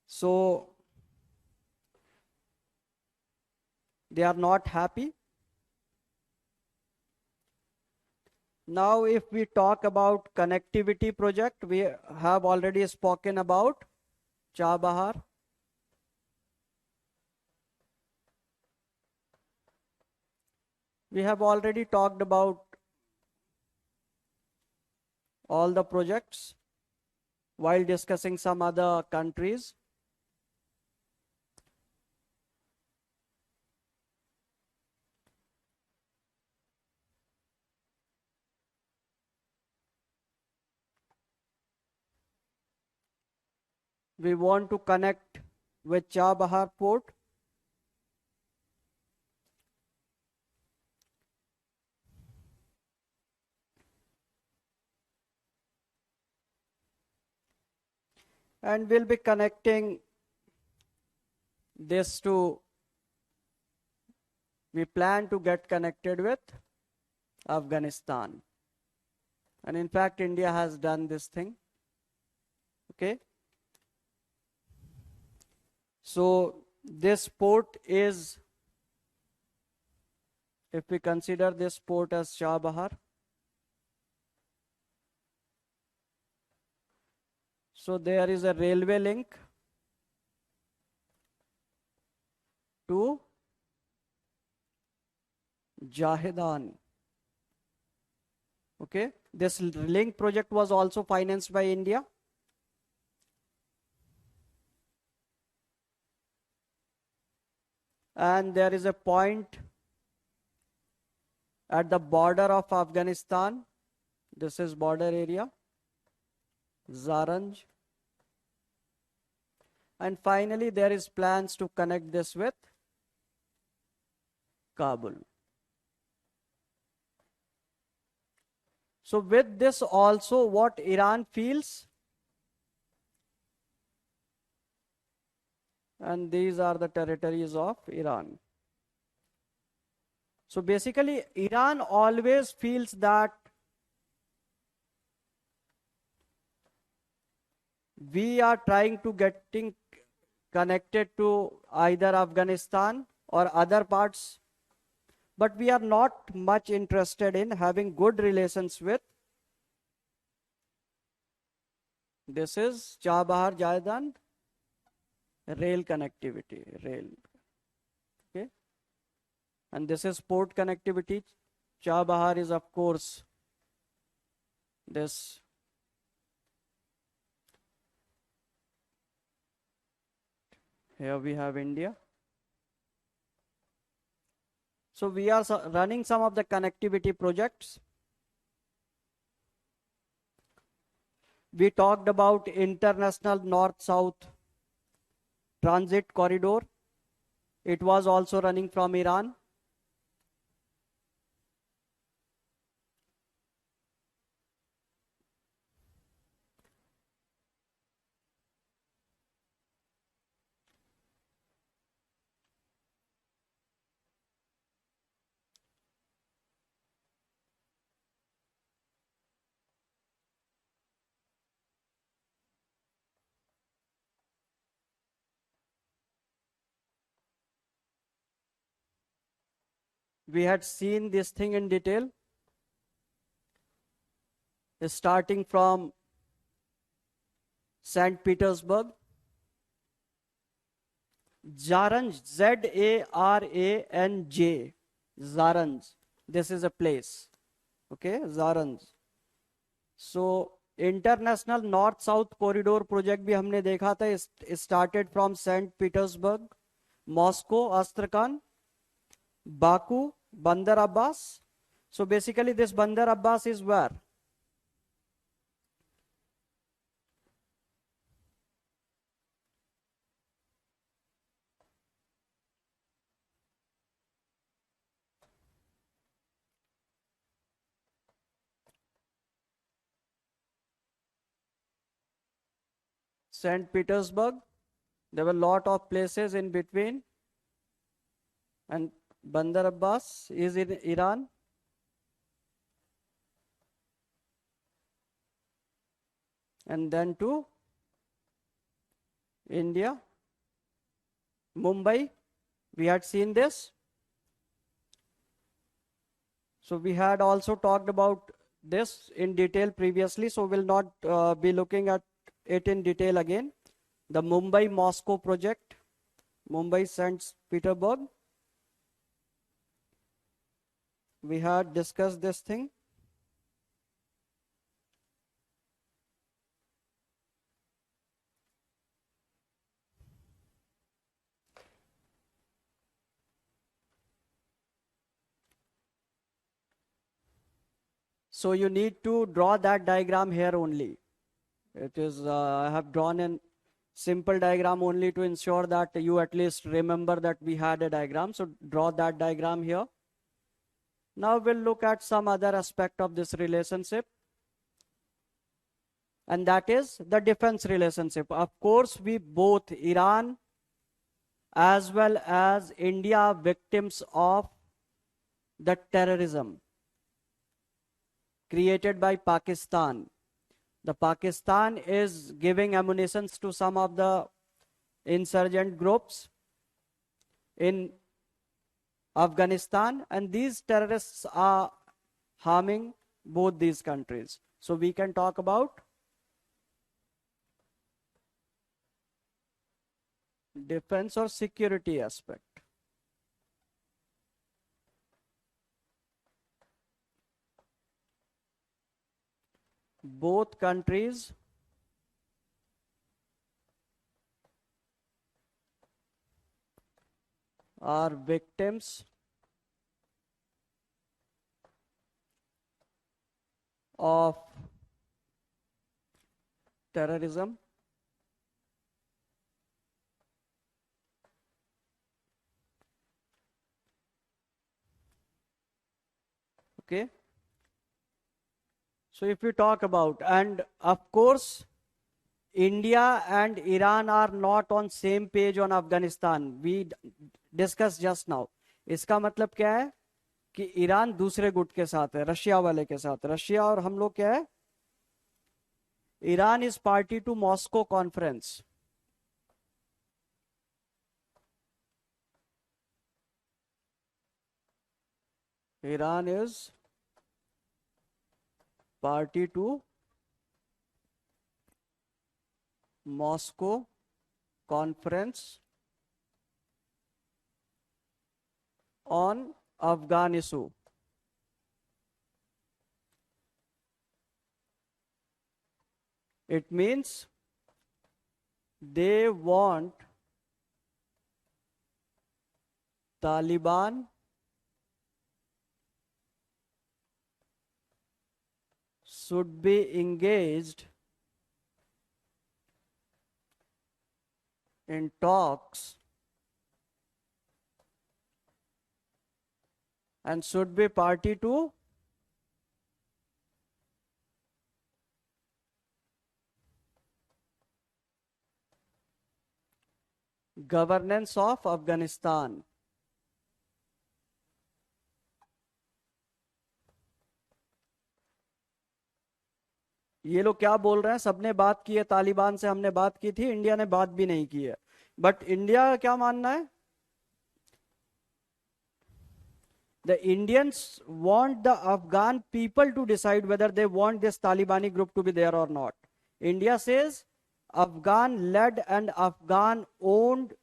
[SPEAKER 1] So they are not happy. Now, if we talk about connectivity project, we have already spoken about Chabahar. We have already talked about all the projects while discussing some other countries. We want to connect with Chabahar port. And we'll be connecting this to, we plan to get connected with Afghanistan. And in fact, India has done this thing. Okay. So this port is, if we consider this port as Chabahar, so there is a railway link to Jahedan. Okay, this link project was also financed by India. And there is a point at the border of Afghanistan. This is border area, Zaranj. And finally, there is plans to connect this with Kabul. So with this also, what Iran feels, and these are the territories of Iran. So basically, Iran always feels that we are trying to getting connected to either Afghanistan or other parts, but we are not much interested in having good relations with. This is Chabahar Jahedan rail connectivity, rail. Okay. And this is port connectivity. Chabahar is, of course, this. Here we have India. So we are running some of the connectivity projects. We talked about international north-south transit corridor. It was also running from Iran. We had seen this thing in detail, starting from St. Petersburg. Zaranj, Zaranj, Zaranj. This is a place. Okay, Zaranj. So international north south corridor project भी हमने देखा था. Started from saint Petersburg, Moscow, Astrakhan, Baku, Bandar Abbas. So basically this Bandar Abbas is where? St. Petersburg. There were a lot of places in between. And Bandar Abbas is in Iran. And then to India. Mumbai. We had seen this. So we had also talked about this in detail previously. So we'll not be looking at it in detail again. The Mumbai-Moscow project, Mumbai-St. Petersburg. We had discussed this thing. So you need to draw that diagram here only. It is, I have drawn a simple diagram only to ensure that you at least remember that we had a diagram. So draw that diagram here. Now we'll look at some other aspect of this relationship. And that is the defense relationship. Of course, we both, Iran as well as India, are victims of the terrorism created by Pakistan. The Pakistan is giving ammunitions to some of the insurgent groups in Afghanistan, and these terrorists are harming both these countries. So we can talk about defense or security aspect. Both countries are victims of terrorism. Okay. So if we talk about, and of course, India and Iran are not on same page on Afghanistan. We discussed just now. इसका मतलब क्या है कि Iran दूसरे गुट के साथ है, रशिया वाले के साथ. रशिया और हम लोग क्या है? Iran is party to Moscow conference. Iran is party to Moscow conference on Afghan issue. It means they want Taliban should be engaged in talks and should be party to governance of Afghanistan. ये लोग क्या बोल रहे हैं? सबने बात की है, तालिबान से हमने बात की थी, इंडिया ने बात भी नहीं की है। बट इंडिया का क्या मानना है? The Indians want the Afghan people to decide whether they want this Talibani group to be there or not. India says Afghan-led and Afghan-owned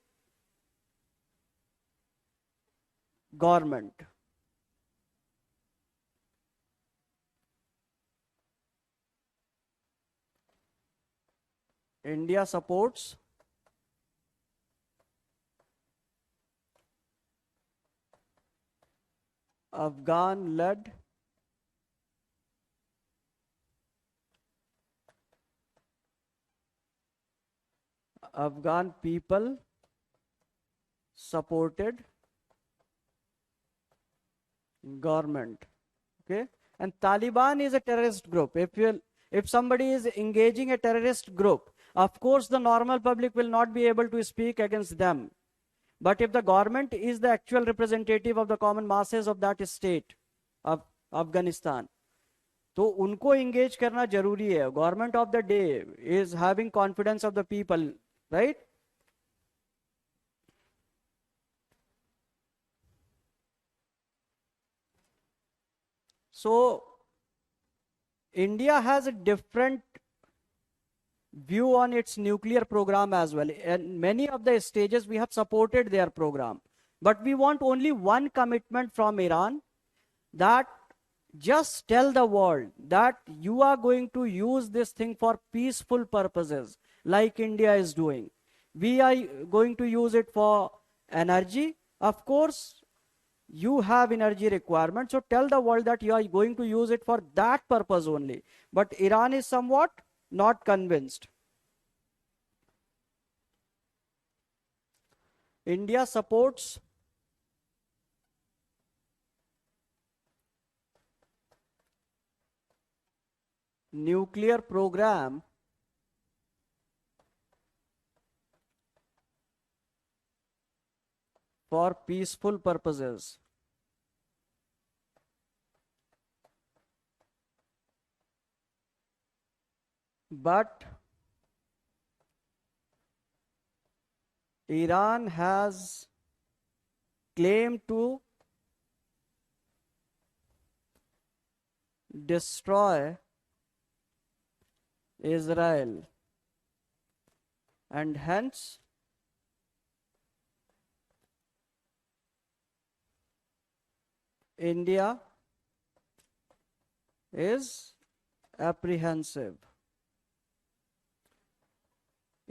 [SPEAKER 1] government. India supports Afghan-led Afghan people supported government. Okay, and Taliban is a terrorist group. If somebody is engaging a terrorist group, of course the normal public will not be able to speak against them. But if the government is the actual representative of the common masses of that state of Afghanistan, तो उनको engage करना जरूरी है. Government of the day is having confidence of the people, right? So India has a different view on its nuclear program as well. And many of the stages we have supported their program. But we want only one commitment from Iran, that just tell the world that you are going to use this thing for peaceful purposes, like India is doing. We are going to use it for energy. Of course, you have energy requirement. So tell the world that you are going to use it for that purpose only. But Iran is somewhat not convinced. India supports nuclear program for peaceful purposes. But Iran has claimed to destroy Israel, and hence India is apprehensive.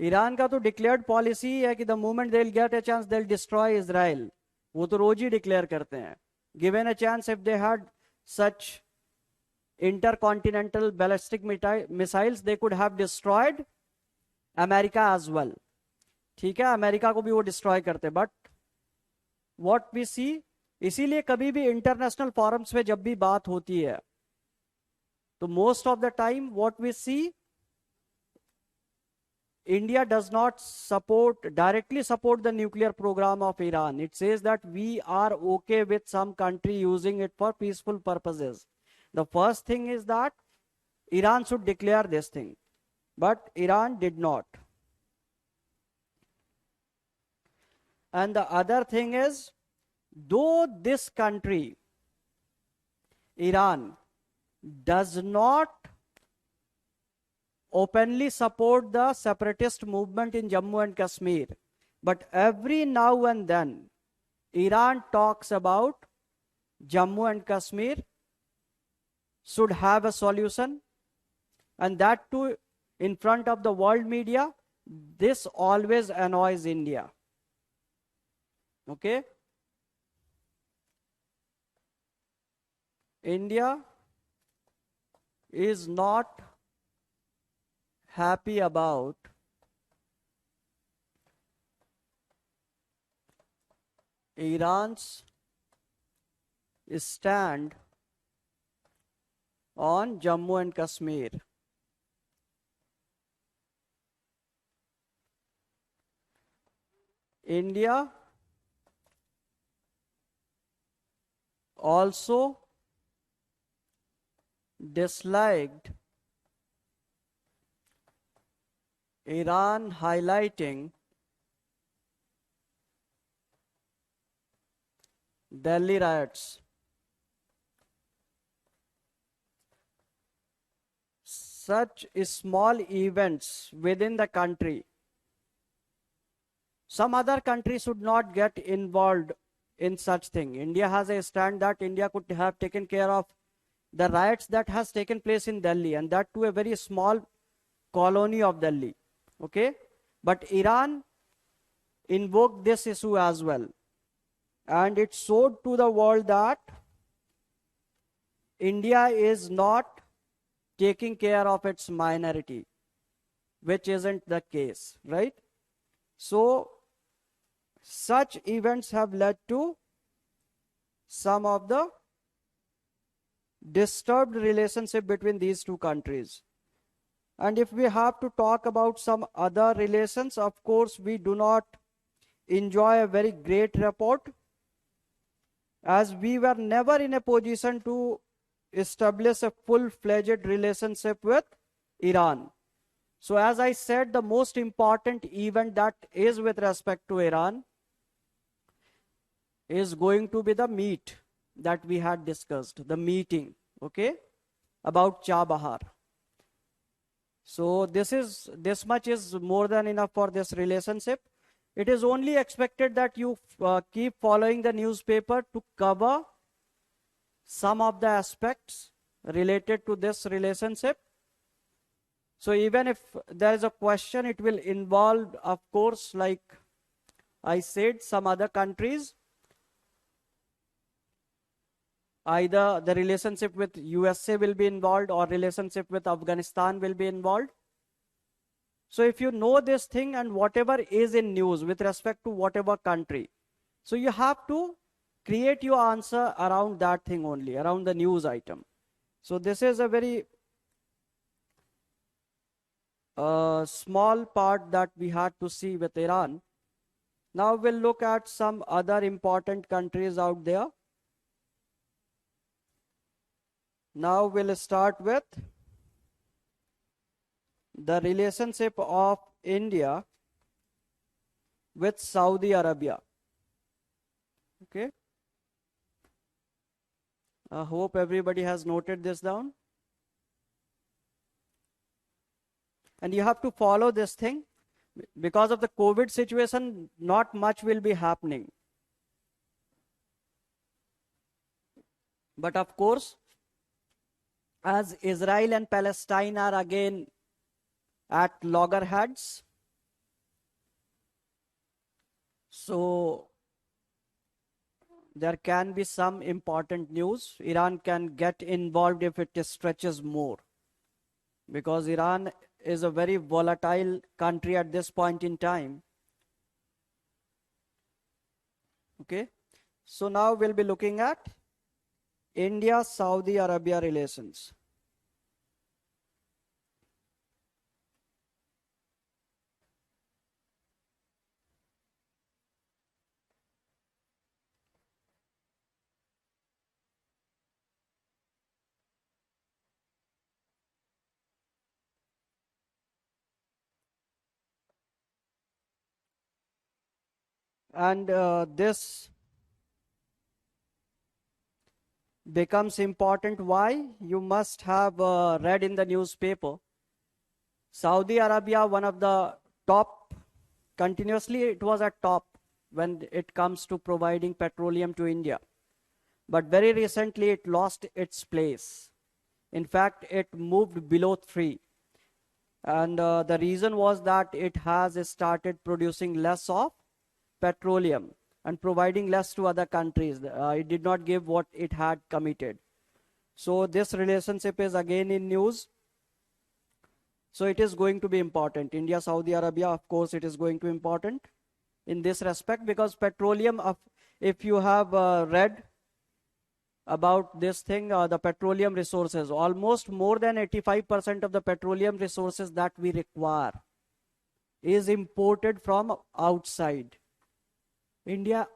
[SPEAKER 1] Iran का तो declared policy है कि the moment they will get a chance they will destroy Israel. वो तो रोज ही declare करते हैं. Given a chance if they had such intercontinental ballistic missiles, they could have destroyed America as well. ठीक है, America को भी वो डिस्ट्रॉय करते. बट व्हाट वी सी, इसीलिए कभी भी इंटरनेशनल फॉरम्स में जब भी बात होती है तो most of the time what we see, India does not directly support the nuclear program of Iran. It says that we are okay with some country using it for peaceful purposes. The first thing is that Iran should declare this thing, but Iran did not. And the other thing is, though this country, Iran, does not openly support the separatist movement in Jammu and Kashmir, but every now and then Iran talks about Jammu and Kashmir should have a solution, and that too in front of the world media. This always annoys India. Okay, India is not happy about Iran's stand on Jammu and Kashmir. India also disliked Iran highlighting Delhi riots. Such small events within the country. Some other countries should not get involved in such thing. India has a stand that India could have taken care of the riots that has taken place in Delhi, and that to a very small colony of Delhi. Okay? But Iran invoked this issue as well. And it showed to the world that India is not taking care of its minority, which isn't the case, right? So, such events have led to some of the disturbed relationship between these two countries. And if we have to talk about some other relations, of course, we do not enjoy a very great rapport, as we were never in a position to establish a full-fledged relationship with Iran. So as I said, the most important event that is with respect to Iran is going to be the meet that we had discussed, the meeting, okay, about Chabahar. So this much is more than enough for this relationship. It is only expected that you keep following the newspaper to cover some of the aspects related to this relationship. So even if there is a question, it will involve, of course, like I said, some other countries. Either the relationship with USA will be involved or relationship with Afghanistan will be involved. So if you know this thing and whatever is in news with respect to whatever country, so you have to create your answer around that thing only, around the news item. So this is a very small part that we had to see with Iran. Now we'll look at some other important countries out there. Now we'll start with the relationship of India with Saudi Arabia. Okay. I hope everybody has noted this down. And you have to follow this thing. Because of the COVID situation, not much will be happening. But of course, as Israel and Palestine are again at loggerheads, so there can be some important news. Iran can get involved if it stretches more, because Iran is a very volatile country at this point in time. Okay, so now we'll be looking at India-Saudi Arabia relations. And this becomes important. Why? You must have read in the newspaper. Saudi Arabia, one of the top, continuously it was at top when it comes to providing petroleum to India. But very recently it lost its place. In fact, it moved below 3. And the reason was that it has started producing less of petroleum and providing less to other countries. It did not give what it had committed. So this relationship is again in news. So it is going to be important. India, Saudi Arabia, of course, it is going to be important in this respect, because petroleum, if you have read about this thing, the petroleum resources, almost more than 85% of the petroleum resources that we require is imported from outside. India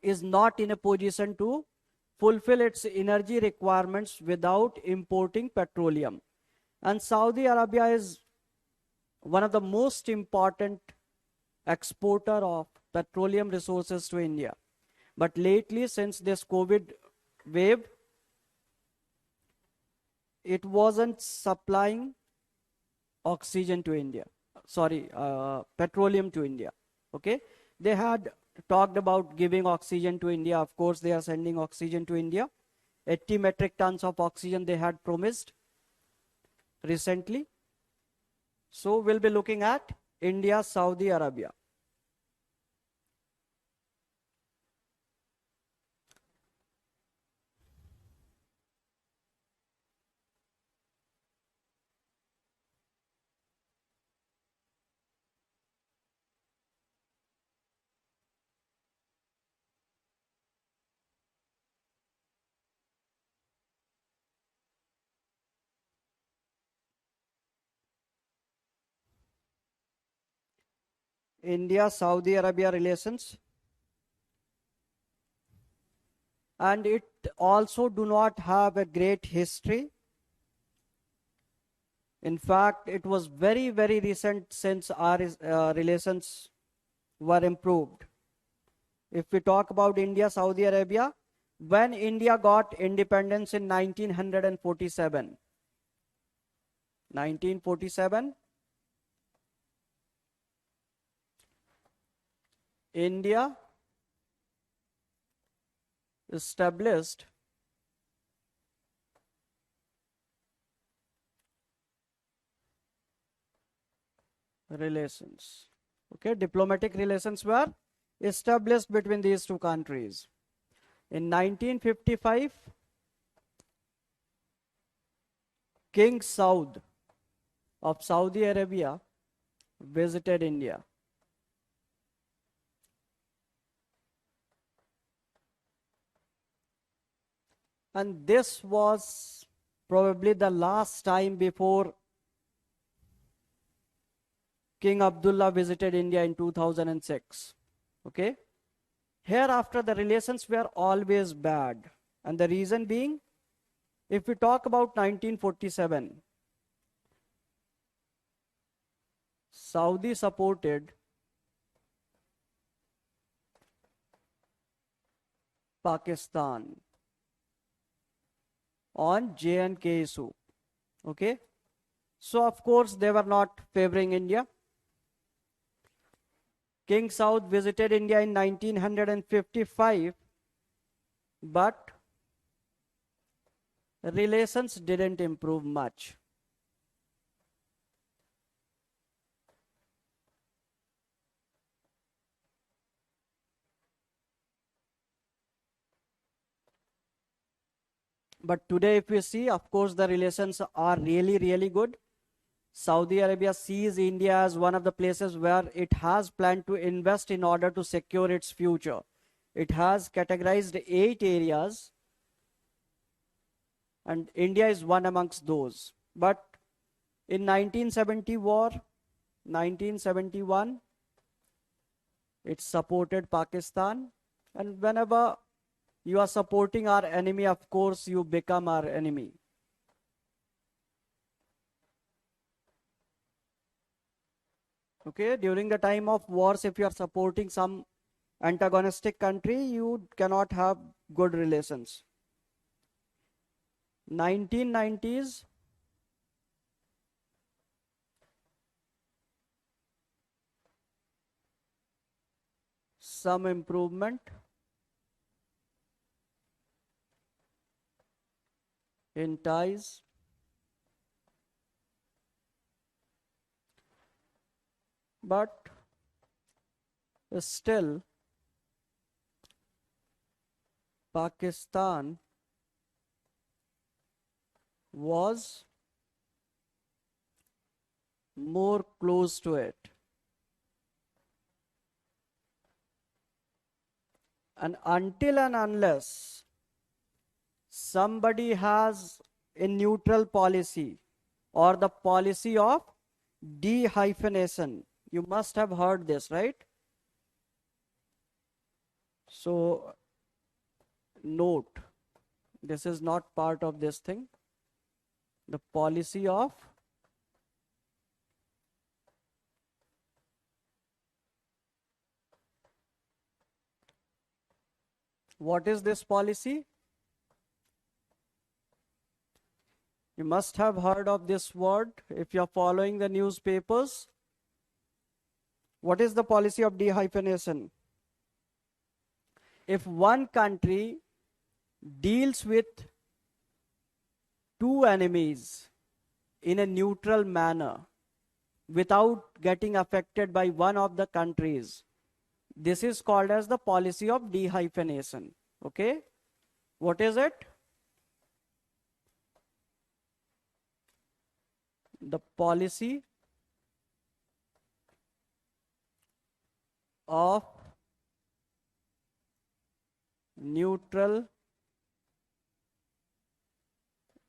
[SPEAKER 1] is not in a position to fulfill its energy requirements without importing petroleum. And Saudi Arabia is one of the most important exporter of petroleum resources to India. But lately, since this COVID wave, it wasn't supplying oxygen to India. Sorry, petroleum to India. Okay, they had talked about giving oxygen to India. Of course, they are sending oxygen to India. 80 metric tons of oxygen they had promised recently. So we'll be looking at India, Saudi Arabia. India, Saudi Arabia relations. And it also do not have a great history. In fact, it was very, very recent since our relations were improved. If we talk about India, Saudi Arabia, when India got independence in 1947, 1947, India established relations. Okay, diplomatic relations were established between these two countries. In 1955, King Saud of Saudi Arabia visited India. And this was probably the last time before King Abdullah visited India in 2006. Okay? Hereafter, the relations were always bad. And the reason being, if we talk about 1947, Saudi supported Pakistan on J&K issue. Okay? So, of course, they were not favoring India. King Saud visited India in 1955, but relations didn't improve much. But today, if we see, of course, the relations are really, really good. Saudi Arabia sees India as one of the places where it has planned to invest in order to secure its future. It has categorized 8 areas, and India is one amongst those. But in 1970 war, 1971, it supported Pakistan. And whenever you are supporting our enemy, of course, you become our enemy. Okay, during the time of wars, if you are supporting some antagonistic country, you cannot have good relations. 1990s, some improvement in ties. But still, Pakistan was more close to it. And until and unless somebody has a neutral policy or the policy of de-hyphenation, you must have heard this, right? So note, this is not part of this thing. The policy of what is this policy? You must have heard of this word if you're following the newspapers. What is the policy of de-hyphenation? If one country deals with two enemies in a neutral manner without getting affected by one of the countries, this is called as the policy of de-hyphenation. Okay? What is it? The policy of neutral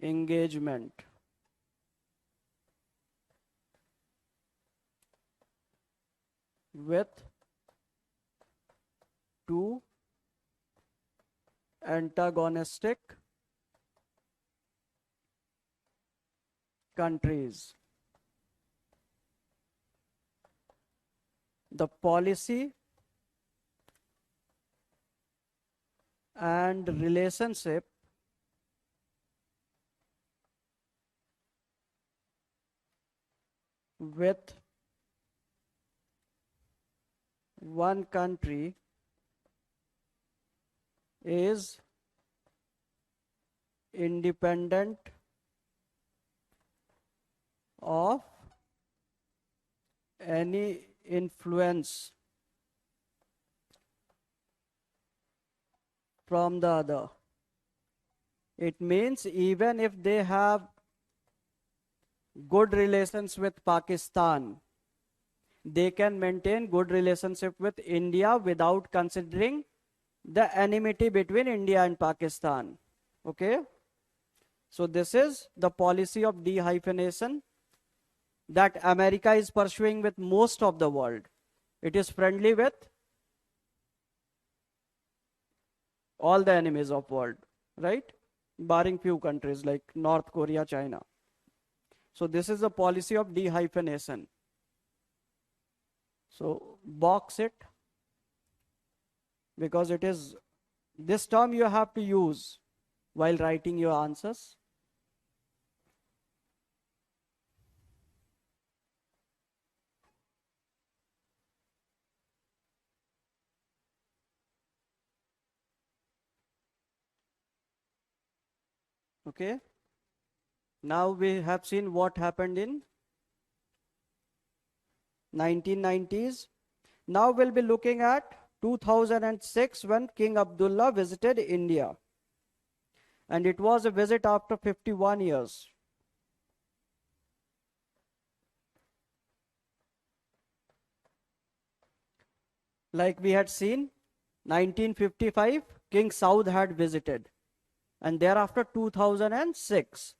[SPEAKER 1] engagement with two antagonistic countries. The policy and relationship with one country is independent of any influence from the other. It means even if they have good relations with Pakistan, they can maintain good relationship with India without considering the enmity between India and Pakistan. Okay? So this is the policy of de-hyphenation that America is pursuing with most of the world. It is friendly with all the enemies of world, right? Barring few countries like North Korea, China. So this is the policy of de-hyphenation. So box it, because it is, this term you have to use while writing your answers. Okay. Now we have seen what happened in 1990s. Now we'll be looking at 2006 when King Abdullah visited India. And it was a visit after 51 years. Like we had seen, 1955, King Saud had visited. And thereafter 2006.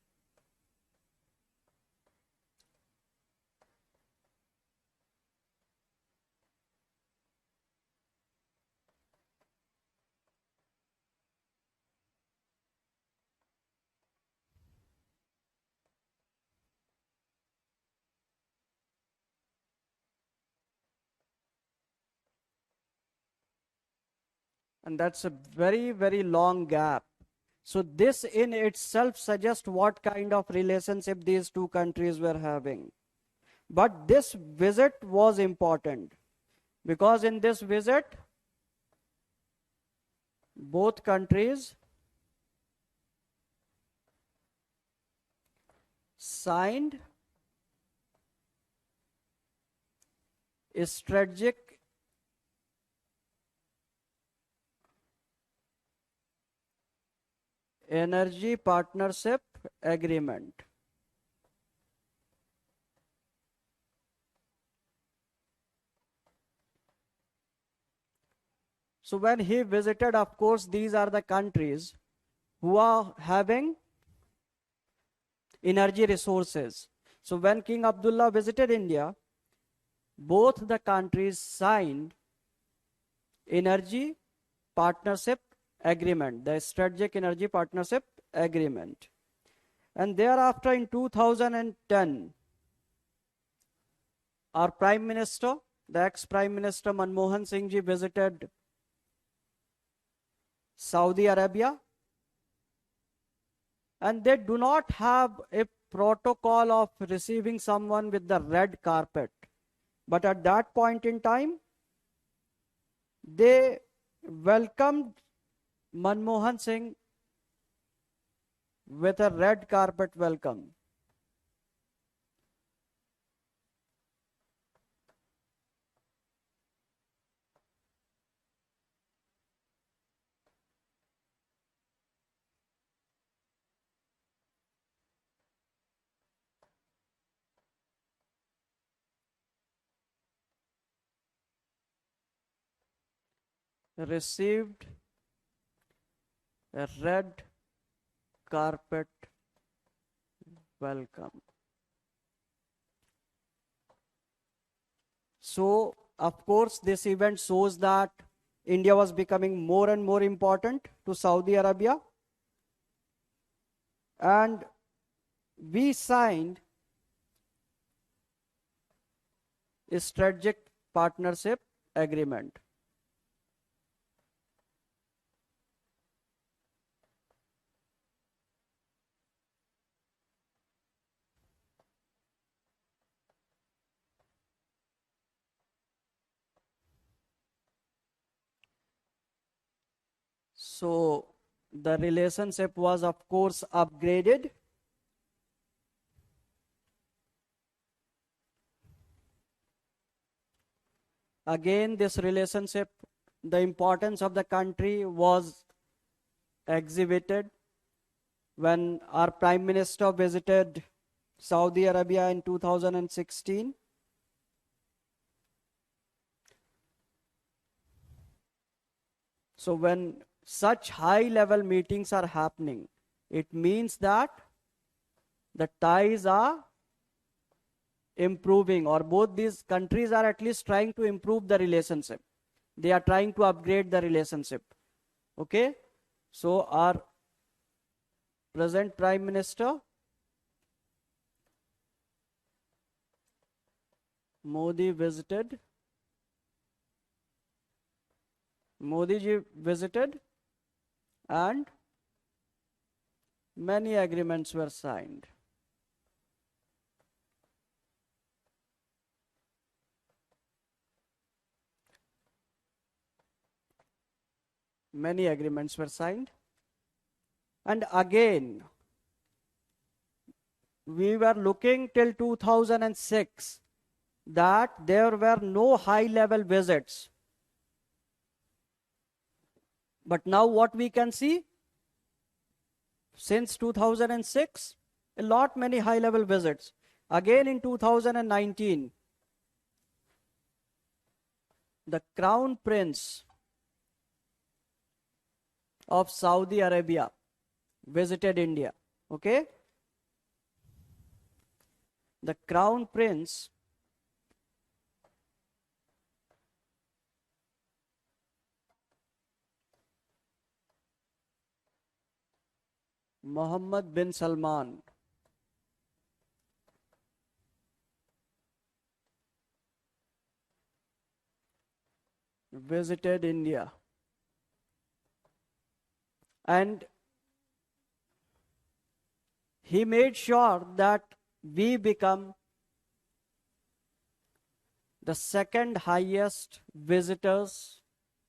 [SPEAKER 1] And that's a very, very long gap. So this in itself suggests what kind of relationship these two countries were having. But this visit was important because in this visit, both countries signed a strategic Energy Partnership Agreement. So when he visited, of course, these are the countries who are having energy resources. So when King Abdullah visited India, both the countries signed energy partnership agreement, the strategic energy partnership agreement. And thereafter in 2010, our Prime Minister, the ex-Prime Minister Manmohan Singh ji visited Saudi Arabia, and they do not have a protocol of receiving someone with the red carpet. But at that point in time, they welcomed Manmohan Singh with a red carpet welcome. Received a red carpet welcome. So, of course, this event shows that India was becoming more and more important to Saudi Arabia. And we signed a strategic partnership agreement. So the relationship was, of course, upgraded. Again, this relationship, the importance of the country was exhibited when our Prime Minister visited Saudi Arabia in 2016. So when such high level meetings are happening, it means that the ties are improving, or both these countries are at least trying to improve the relationship. They are trying to upgrade the relationship. Okay? So our present Prime Minister Modi visited. Modi ji visited and many agreements were signed. Many agreements were signed. And again, we were looking till 2006 that there were no high level visits. But now what we can see, since 2006, a lot many high level visits. Again in 2019, the Crown Prince of Saudi Arabia visited India. Okay? The Crown Prince Mohammed bin Salman visited India. And he made sure that we become the second highest visitors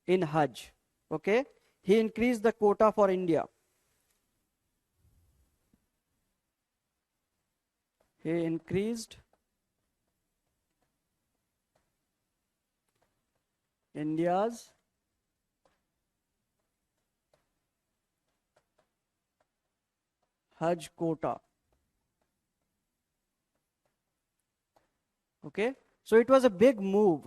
[SPEAKER 1] in Hajj. Okay? He increased the quota for India. He increased India's Hajj quota. Okay, so it was a big move.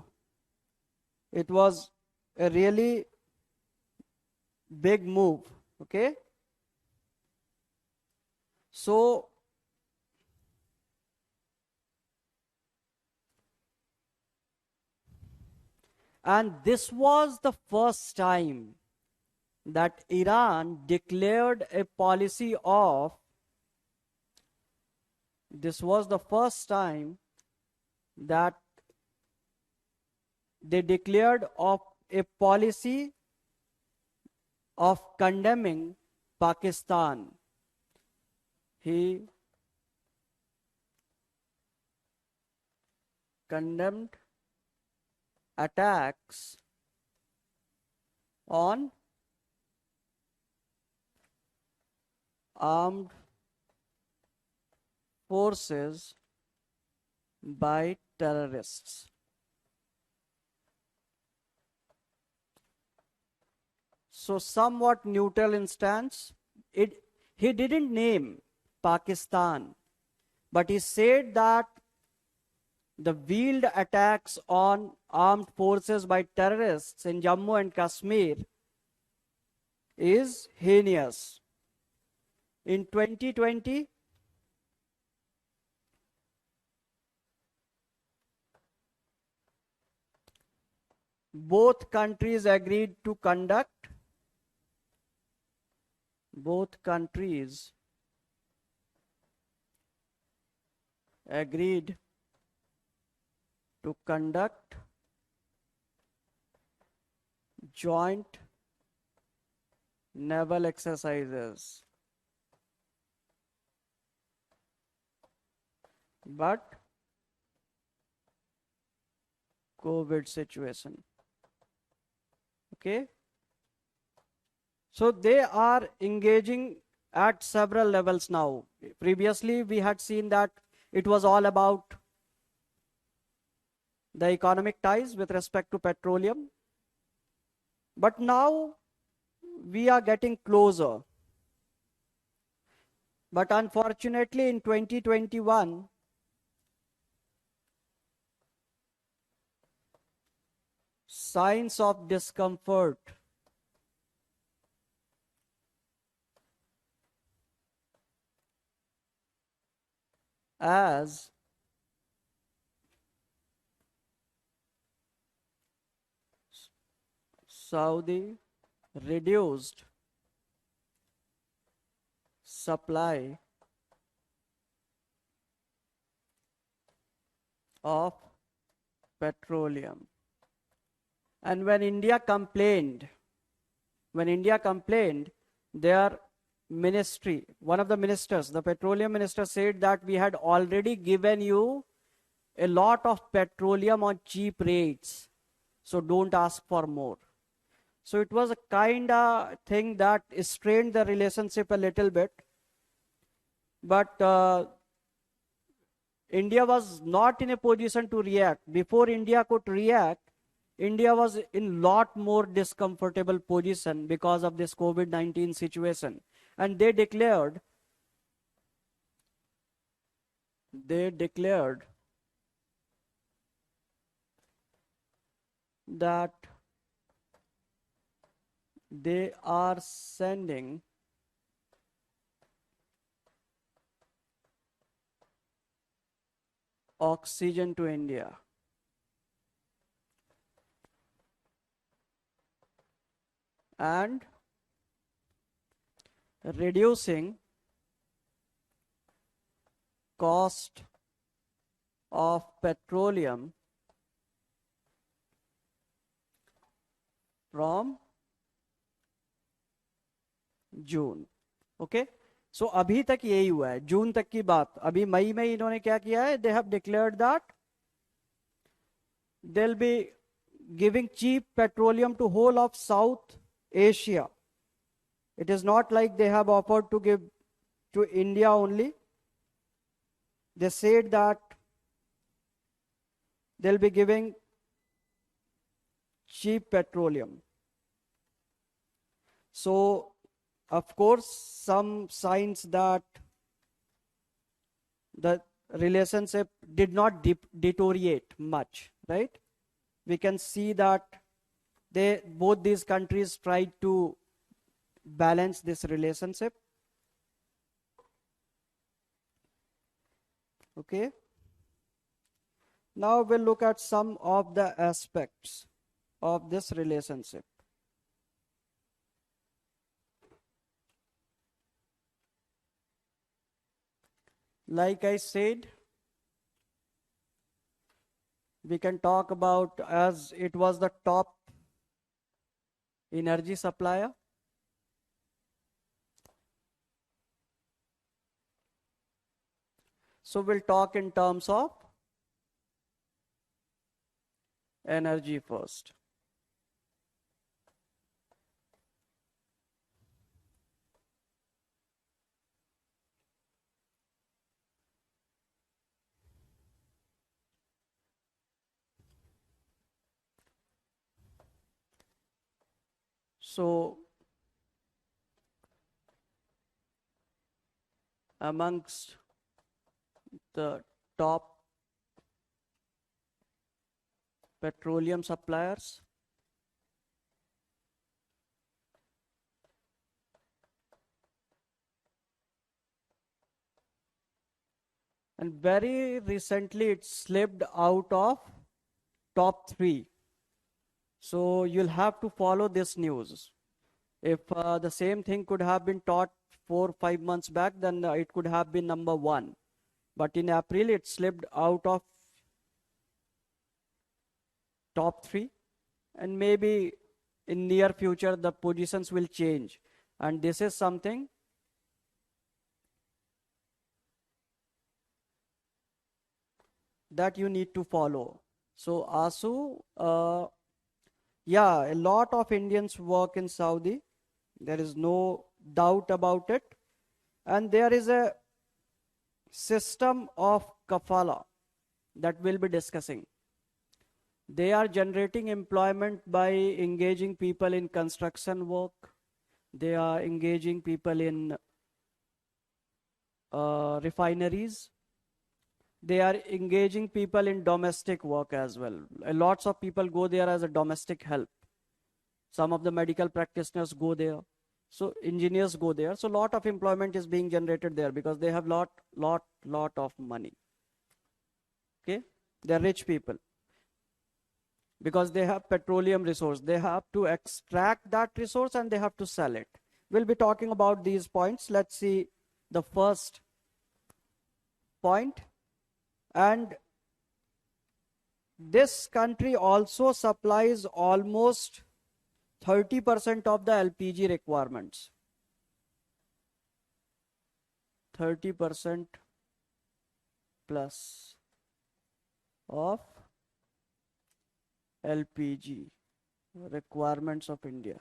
[SPEAKER 1] It was a really big move. Okay, so and this was the first time that Iran declared a policy of, this was the first time that they declared of a policy of condemning Pakistan. He condemned attacks on armed forces by terrorists. So somewhat neutral instance. He didn't name Pakistan, but he said that the veiled attacks on armed forces by terrorists in Jammu and Kashmir is heinous. In 2020, both countries agreed to conduct joint naval exercises. But COVID situation. Okay. So they are engaging at several levels now. Previously, we had seen that it was all about the economic ties with respect to petroleum. But now we are getting closer. But unfortunately, in 2021, signs of discomfort as Saudi reduced supply of petroleum. And when India complained, their ministry, one of the ministers, the petroleum minister, said that we had already given you a lot of petroleum on cheap rates, so don't ask for more. So it was a kind of thing that strained the relationship a little bit. But India was not in a position to react. Before India could react, India was in lot more discomfortable position because of this COVID-19 situation. And they declared that they are sending oxygen to India. And reducing cost of petroleum from June. Okay, so अभी तक यही हुआ है, जून तक की बात. अभी मई में इन्होंने क्या किया है, they have declared that they will be giving cheap petroleum to whole of South Asia. It is not like they have offered to give to India only. They said that they'll be giving cheap petroleum. So, of course, some signs that the relationship did not deteriorate much, right? We can see that both these countries tried to balance this relationship. Okay. Now we'll look at some of the aspects of this relationship. Like I said, we can talk about, as it was the top energy supplier. So we'll talk in terms of energy first. So amongst the top petroleum suppliers, and very recently it slipped out of top 3. So you'll have to follow this news. If the same thing could have been taught 4 or 5 months back, then it could have been number 1. But in April, it slipped out of top 3. And maybe in near future, the positions will change. And this is something that you need to follow. So ASU, yeah, a lot of Indians work in Saudi. There is no doubt about it. And there is a system of kafala that we'll be discussing. They are generating employment by engaging people in construction work. They are engaging people in refineries. They are engaging people in domestic work as well. Lots of people go there as a domestic help. Some of the medical practitioners go there. So engineers go there. So lot of employment is being generated there because they have lot of money. Okay, they're rich people because they have petroleum resource. They have to extract that resource and they have to sell it. We'll be talking about these points. Let's see the first point. And this country also supplies almost 30% of the LPG requirements. 30% plus of LPG requirements of India.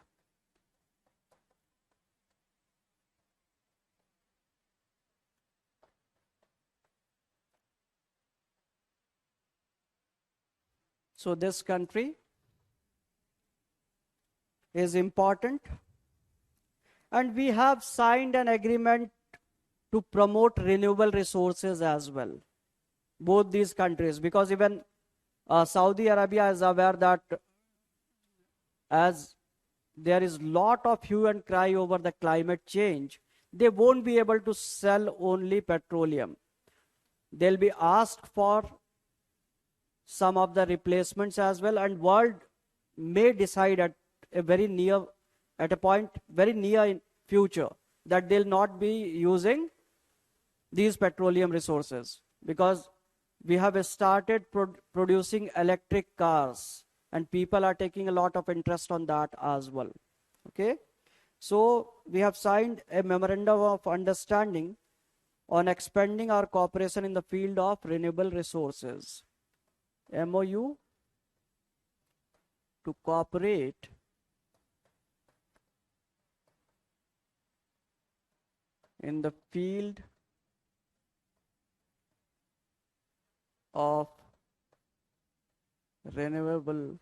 [SPEAKER 1] So this country is important, and we have signed an agreement to promote renewable resources as well, both these countries, because even Saudi Arabia is aware that as there is lot of hue and cry over the climate change, they won't be able to sell only petroleum. They'll be asked for some of the replacements as well, and world may decide at a point very near in future that they'll not be using these petroleum resources, because we have started producing electric cars and people are taking a lot of interest on that as well. Okay, so we have signed a memorandum of understanding on expanding our cooperation in the field of renewable resources. MOU to cooperate in the field of renewable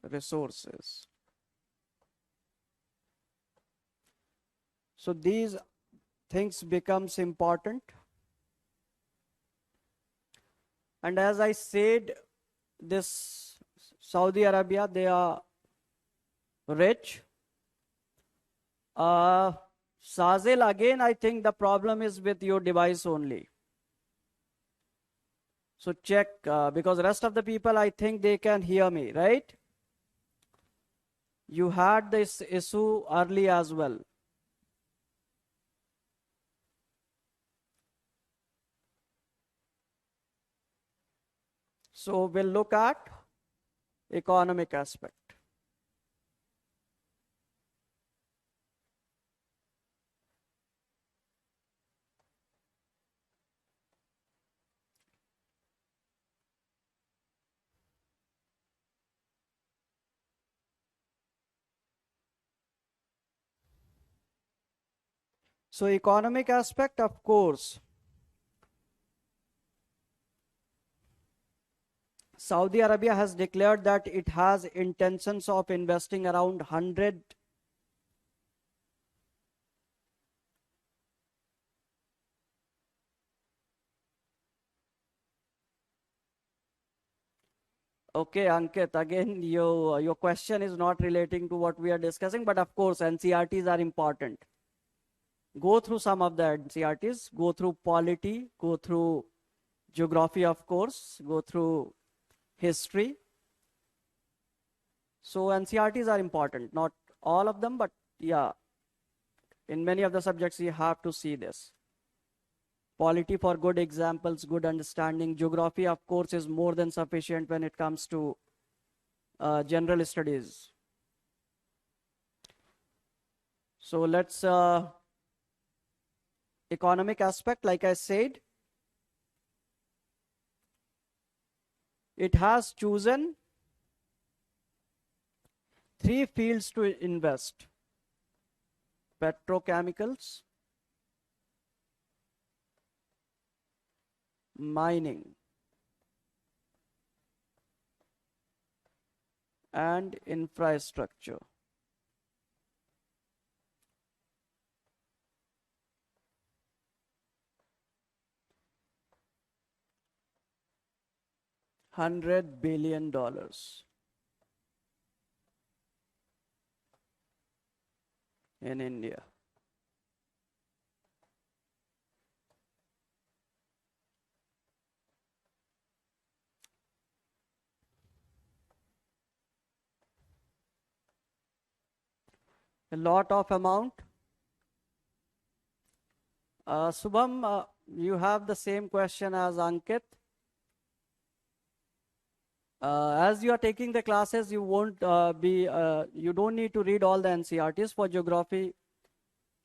[SPEAKER 1] resources. So these things becomes important And as I said, this Saudi Arabia, they are rich. Sazil, again, I think the problem is with your device only. So check, because rest of the people, I think they can hear me, right? You had this issue early as well. So we'll look at economic aspect. So economic aspect, of course, Saudi Arabia has declared that it has intentions of investing around 100 Okay, Ankit, again, your question is not relating to what we are discussing, but of course, NCRTs are important. Go through some of the NCRTs, go through polity, go through geography, of course, go through history. So NCRTs are important, not all of them, but yeah, in many of the subjects, you have to see this. Polity for good examples, good understanding. Geography, of course, is more than sufficient when it comes to general studies. So let's, economic aspect, like I said, it has chosen 3 fields to invest: petrochemicals, mining, and infrastructure. $100 billion in India. A lot of amount. Subham, you have the same question as Ankit. As you are taking the classes, you won't you don't need to read all the NCRTs. For geography,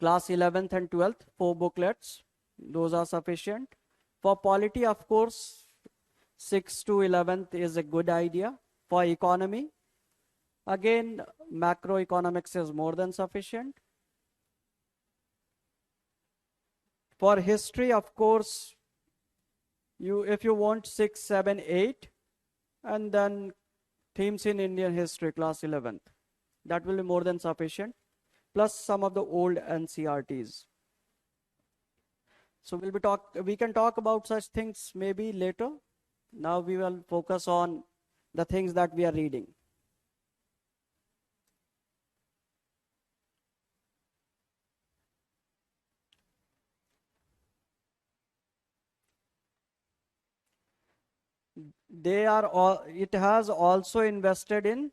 [SPEAKER 1] class 11th and 12th, 4 booklets. Those are sufficient. For polity, of course, 6th to 11th is a good idea. For economy, again, macroeconomics is more than sufficient. For history, of course, if you want 6, 7, 8, and then themes in Indian history, class 11th, that will be more than sufficient, plus some of the old NCRTs. So we can talk about such things maybe later. Now we will focus on the things that we are reading. It has also invested in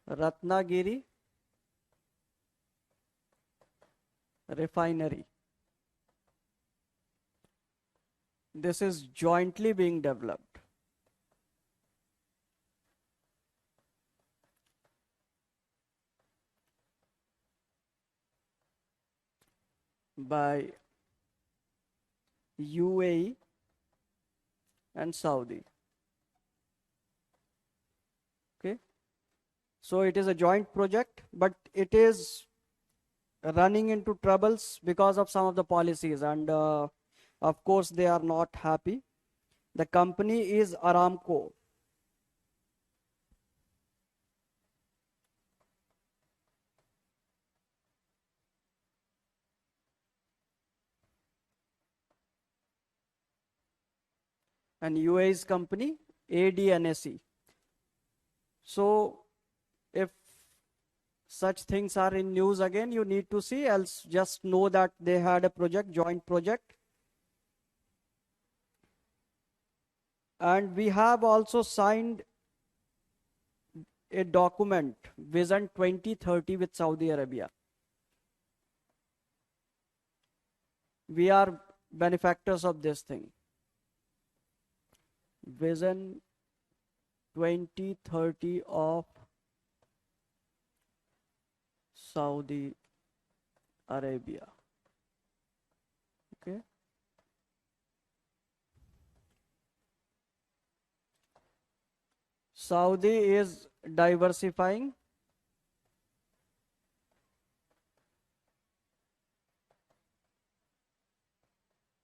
[SPEAKER 1] Ratnagiri refinery. This is jointly being developed by UAE and Saudi. Okay. So it is a joint project, but it is running into troubles because of some of the policies, and of course they are not happy. The company is Aramco. and UAE's company ADNSE. So if such things are in news again, you need to see, else just know that they had a project, joint project. And we have also signed a document, Vision 2030 with Saudi Arabia. We are benefactors of this thing. Vision 2030 of Saudi Arabia. Okay. Saudi is diversifying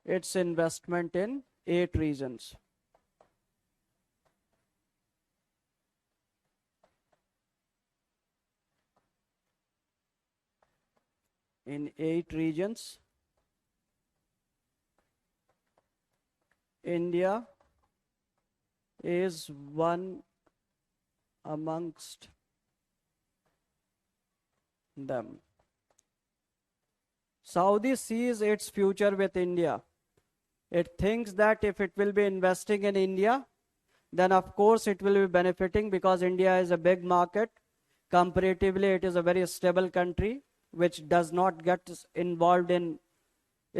[SPEAKER 1] its investment in 8 regions. In 8 regions, India is one amongst them. Saudi sees its future with India. It thinks that if it will be investing in India, then of course it will be benefiting, because India is a big market. Comparatively, it is a very stable country which does not get involved in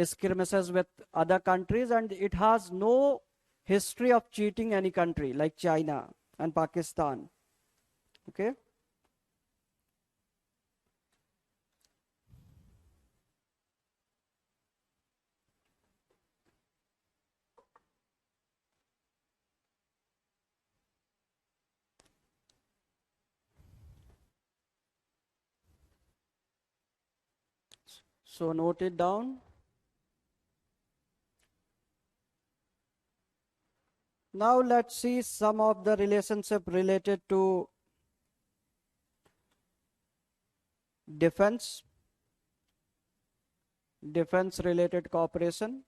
[SPEAKER 1] skirmishes with other countries, and it has no history of cheating any country like China and Pakistan. Okay. So note it down. Now let's see some of the relationship related to defense related cooperation.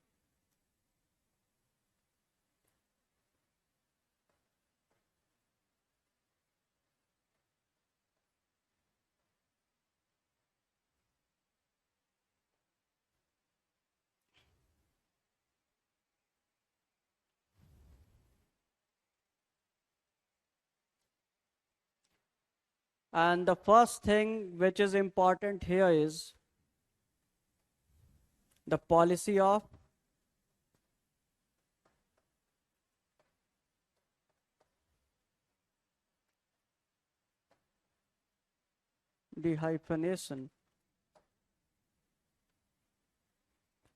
[SPEAKER 1] And the first thing which is important here is the policy of dehyphenation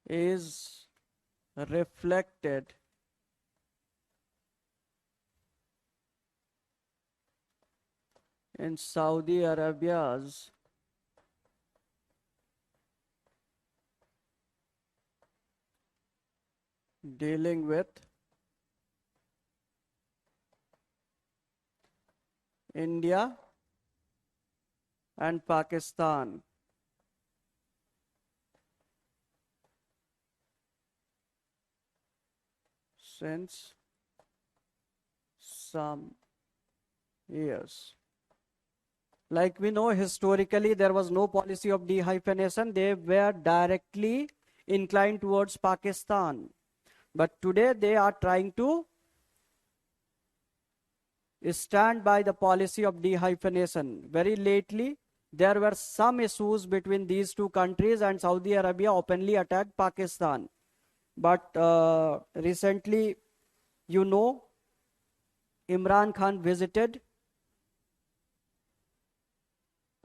[SPEAKER 1] is reflected in Saudi Arabia's dealing with India and Pakistan. Since some years. Like we know, historically there was no policy of dehyphenation. They were directly inclined towards Pakistan. But today they are trying to stand by the policy of dehyphenation. Very lately, there were some issues between these two countries, and Saudi Arabia openly attacked Pakistan. But recently, you know, Imran Khan visited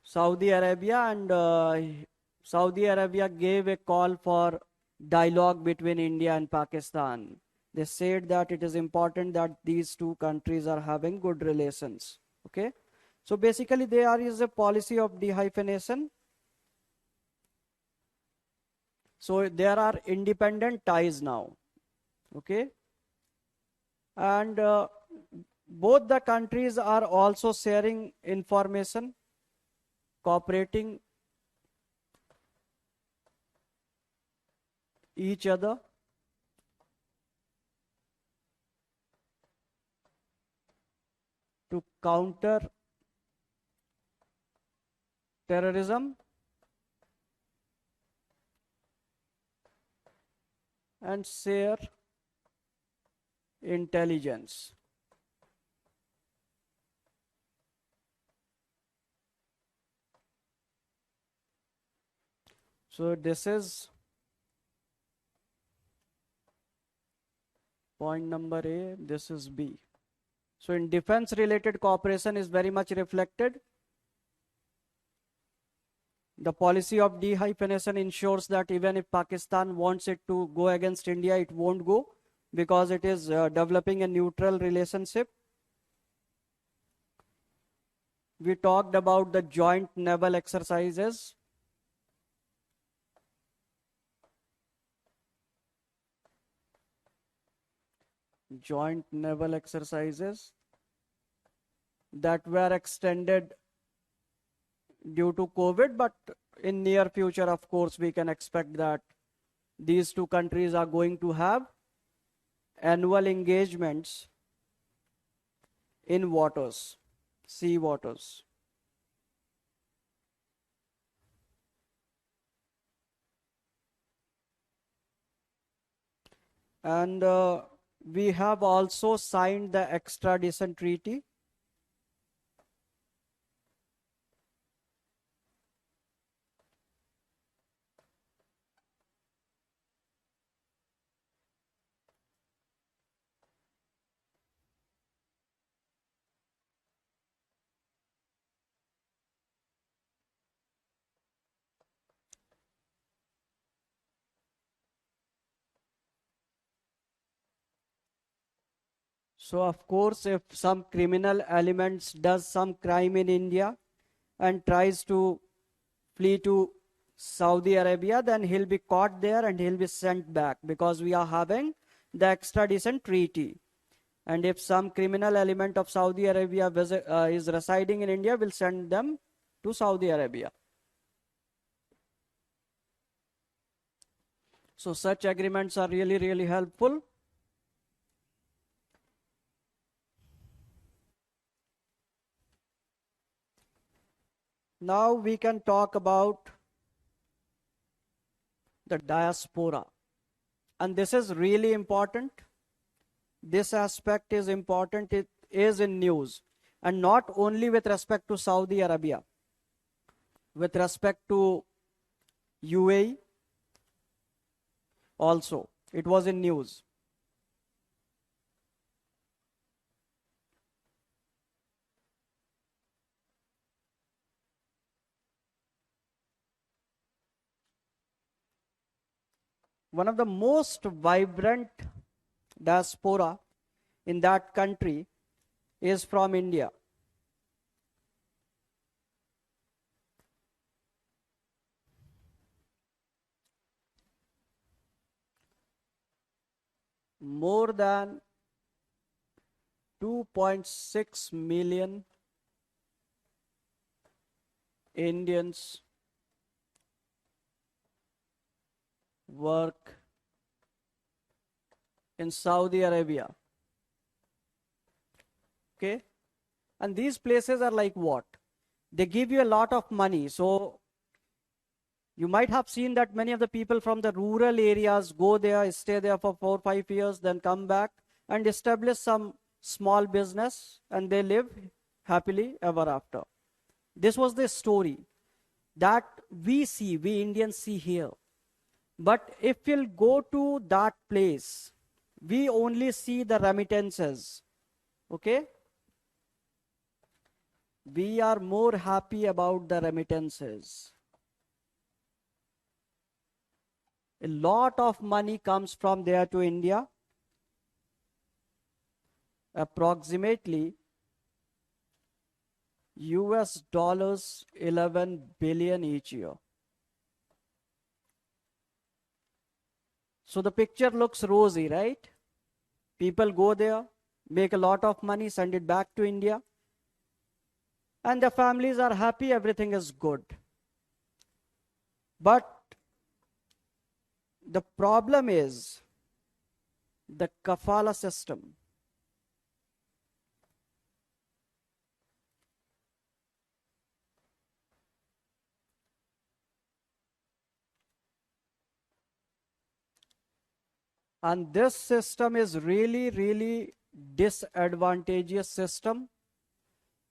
[SPEAKER 1] Saudi Arabia, and Saudi Arabia gave a call for dialogue between India and Pakistan. They said that it is important that these two countries are having good relations. Okay. So basically there is a policy of dehyphenation. So there are independent ties now. Okay. And both the countries are also sharing information, cooperating each other. to counter terrorism and share intelligence. So this is point number A, this is B. So in defense related cooperation is very much reflected. The policy of dehyphenation ensures that even if Pakistan wants it to go against India, it won't go because it is developing a neutral relationship. We talked about the joint naval exercises. Joint naval exercises that were extended due to COVID, but in near future, of course, we can expect that these two countries are going to have annual engagements in waters, sea waters. And we have also signed the extradition treaty. So of course, if some criminal elements does some crime in India and tries to flee to Saudi Arabia, then he'll be caught there and he'll be sent back because we are having the extradition treaty. And if some criminal element of Saudi Arabia is residing in India, we'll send them to Saudi Arabia. So such agreements are really, really helpful. Now we can talk about the diaspora. And this is really important. This aspect is important. It is in news. And not only with respect to Saudi Arabia, with respect to UAE also. It was in news. One of the most vibrant diaspora in that country is from India. More than 2.6 million Indians work in Saudi Arabia. Okay? And these places are like what? They give you a lot of money. So you might have seen that many of the people from the rural areas go there, stay there for 4 or 5 years, then come back and establish some small business and they live happily ever after. This was the story that we Indians see here. But if we'll go to that place, we only see the remittances. Okay? We are more happy about the remittances. A lot of money comes from there to India. Approximately US dollars 11 billion each year. So the picture looks rosy, right? People go there, make a lot of money, send it back to India. And the families are happy, everything is good. But the problem is the kafala system. And this system is really, really disadvantageous system.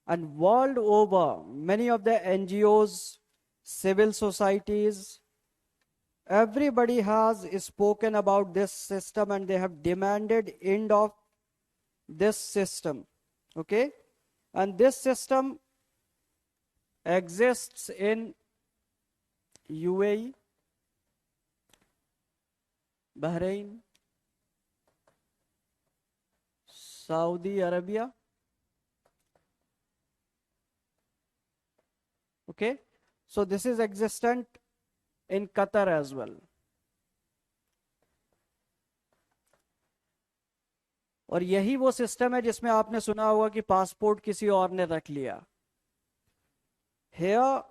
[SPEAKER 1] And world over, many of the NGOs, civil societies, everybody has spoken about this system and they have demanded end of this system. Okay? And this system exists in UAE, Bahrain, Saudi Arabia. Okay? So this is existent in Qatar as well. और यही वो system है जिसमें आपने सुना होगा कि passport किसी और ने रख लिया. Here,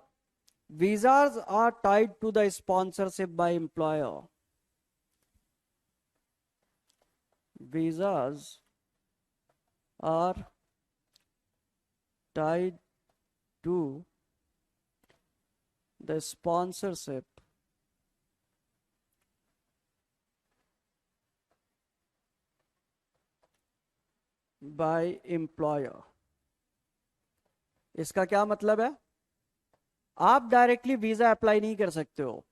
[SPEAKER 1] visas are tied to the sponsorship by employer. Visas are tied to the sponsorship by employer. इसका क्या मतलब है? आप डायरेक्टली वीजा अप्लाई नहीं कर सकते हो.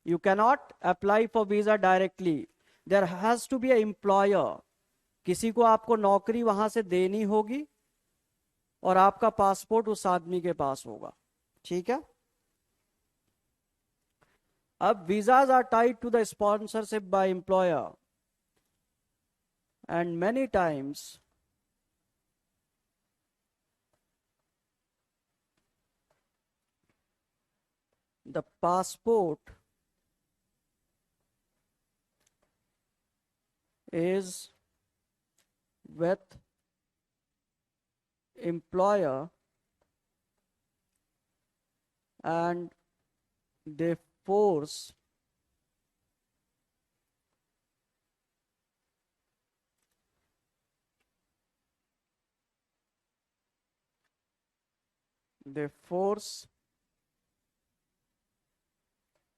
[SPEAKER 1] You cannot apply for visa directly. There has to be a employer. किसी को आपको नौकरी वहां से देनी होगी और आपका पासपोर्ट उस आदमी के पास होगा. ठीक है? अब visas are tied to the sponsorship by employer, and many times the passport is with employer and they force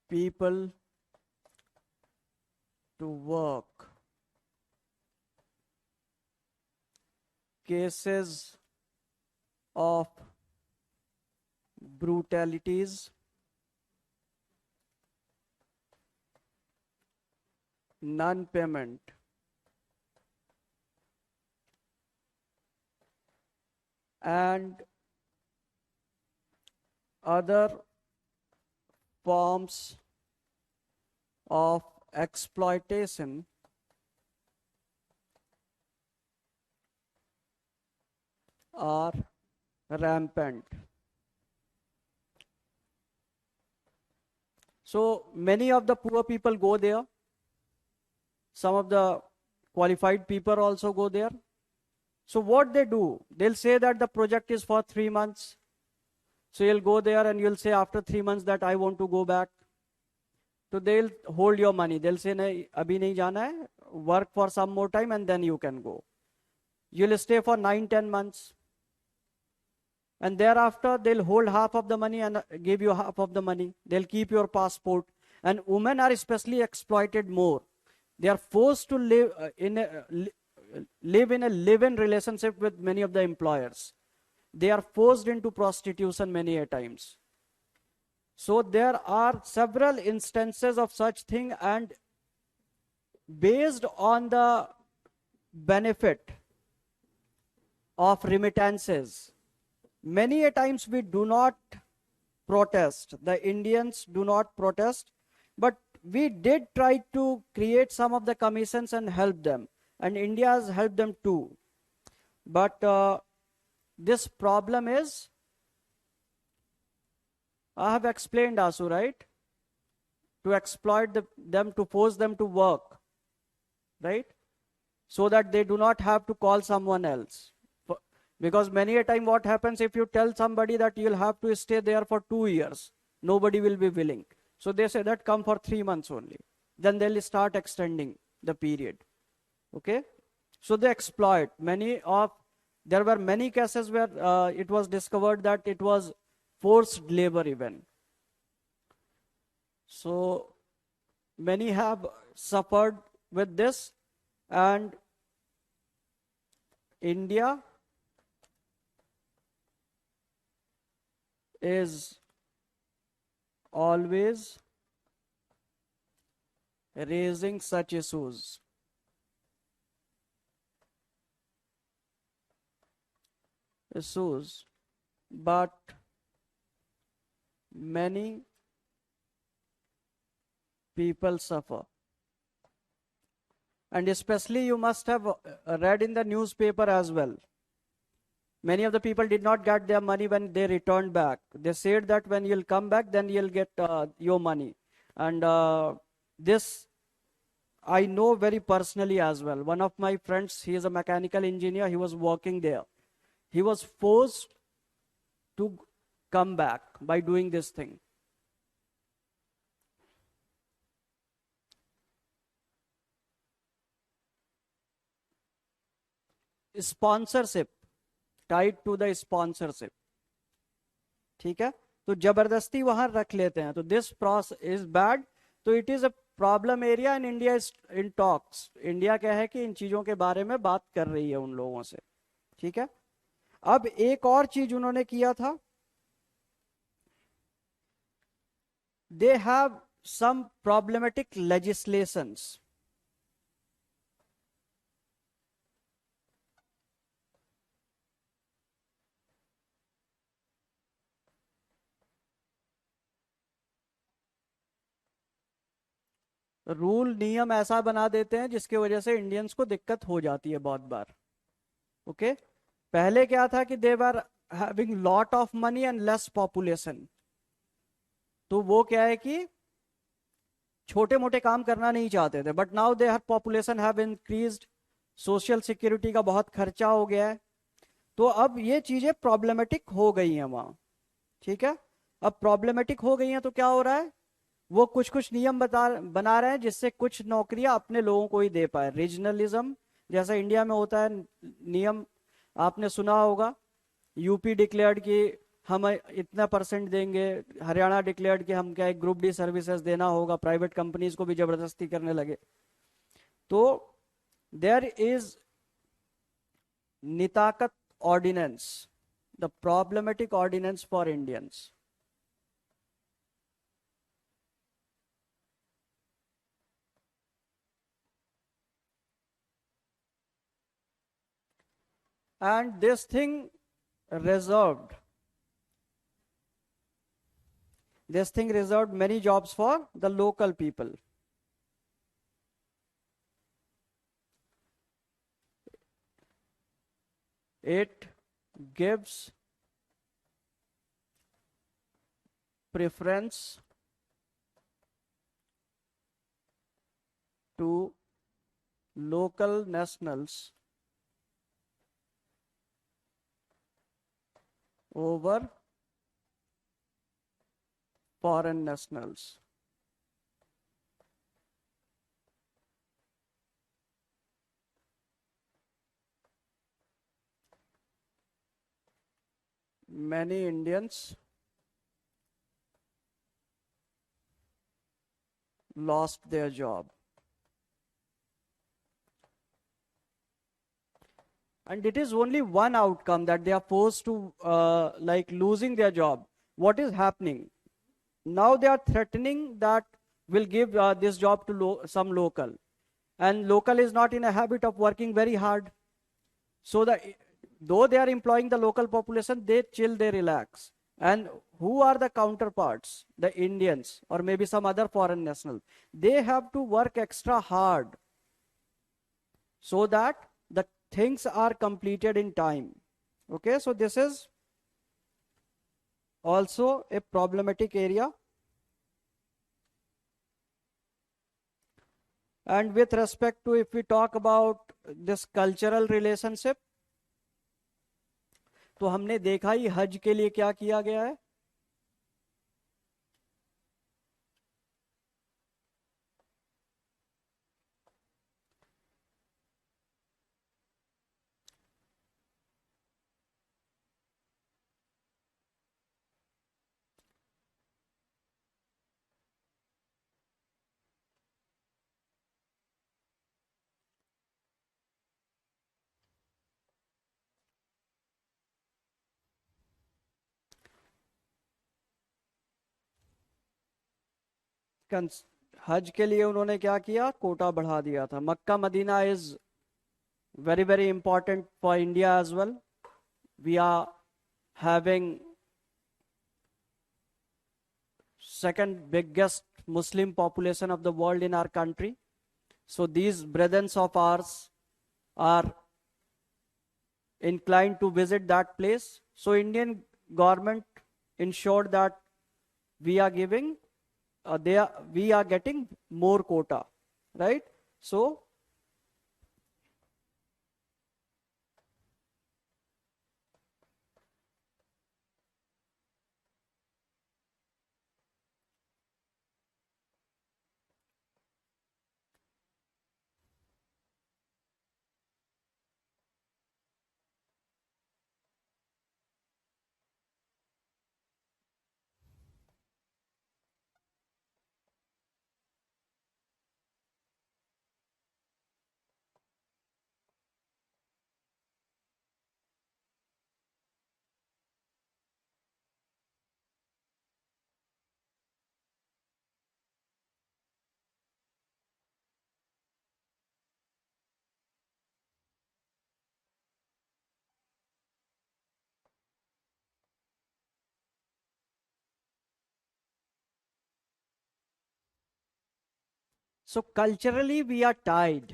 [SPEAKER 1] people to work. Cases of brutalities, non-payment, and other forms of exploitation are rampant. So many of the poor people go there. Some of the qualified people also go there. So what they do, they'll say that the project is for 3 months. So you'll go there and you'll say after 3 months that I want to go back. So they'll hold your money. They'll say, nahi, abhi nahi jana hai, work for some more time and then you can go. You'll stay for 9-10 months. And thereafter, they'll hold half of the money and give you half of the money. They'll keep your passport. And women are especially exploited more. They are forced to live in a live-in relationship with many of the employers. They are forced into prostitution many a times. So there are several instances of such thing, and based on the benefit of remittances, many a times we do not protest. The Indians do not protest, but we did try to create some of the commissions and help them. And India has helped them too. But this problem is, I have explained, Asu, right? To exploit them, to force them to work, right? So that they do not have to call someone else. Because many a time what happens, if you tell somebody that you'll have to stay there for 2 years, nobody will be willing. So they say that come for 3 months only. Then they'll start extending the period. Okay? So they exploit. There were many cases where it was discovered that it was forced labor even. So many have suffered with this, And India is always raising such issues, but many people suffer. And especially you must have read in the newspaper as well. Many of the people did not get their money when they returned back. They said that when you'll come back, then you'll get your money. And this I know very personally as well. One of my friends, he is a mechanical engineer. He was working there. He was forced to come back by doing this thing. Sponsorship, tied to the sponsorship. ठीक है, तो जबरदस्ती वहां रख लेते हैं, तो this process is bad. तो it is a problem area in India is in talks. India क्या है कि इन चीजों के बारे में बात कर रही है उन लोगों से. ठीक है, अब एक और चीज उन्होंने किया था. They have some problematic legislations. Rule नियम ऐसा बना देते हैं जिसकी वजह से इंडियंस को दिक्कत हो जाती है बहुत बार. ओके, पहले क्या था कि they were having lot of money and less population. तो वो क्या है कि छोटे मोटे काम करना नहीं चाहते थे. But now they her population have increased. Social security का बहुत खर्चा हो गया है. तो अब ये चीजें प्रॉब्लमेटिक हो गई हैं वहां. ठीक है, अब प्रॉब्लमेटिक हो गई हैं तो क्या हो रहा है, वो कुछ कुछ नियम बना रहे हैं जिससे कुछ नौकरियां अपने लोगों को ही दे पाए. रीजनलिज्म, जैसा इंडिया में होता है नियम, आपने सुना होगा. यूपी डिक्लेयर्ड कि हम इतना परसेंट देंगे. हरियाणा डिक्लेयर्ड कि हम क्या एक ग्रुप डी सर्विसेज देना होगा. प्राइवेट कंपनीज को भी जबरदस्ती करने लगे. तो there is Nitaqat ordinance, the problematic ordinance for Indians. And this thing reserved many jobs for the local people. It gives preference to local nationals over foreign nationals. Many Indians lost their job. And it is only one outcome that they are forced to like losing their job. What is happening? Now they are threatening that will give this job to some local. And local is not in a habit of working very hard. So though they are employing the local population, they chill, they relax. And who are the counterparts? The Indians or maybe some other foreign national. They have to work extra hard so that the things are completed in time. Okay, so this is also a problematic area. And with respect to, if we talk about this cultural relationship, तो हमने देखा ही हज के लिए क्या किया गया है. हज के लिए उन्होंने क्या किया, कोटा बढ़ा दिया था. Mecca Medina is very very important for India as well. We are having second biggest Muslim population of the world in our country. So these brethren of ours are inclined to visit that place. So Indian government ensured that we are giving we are getting more quota, right? So so culturally we are tied.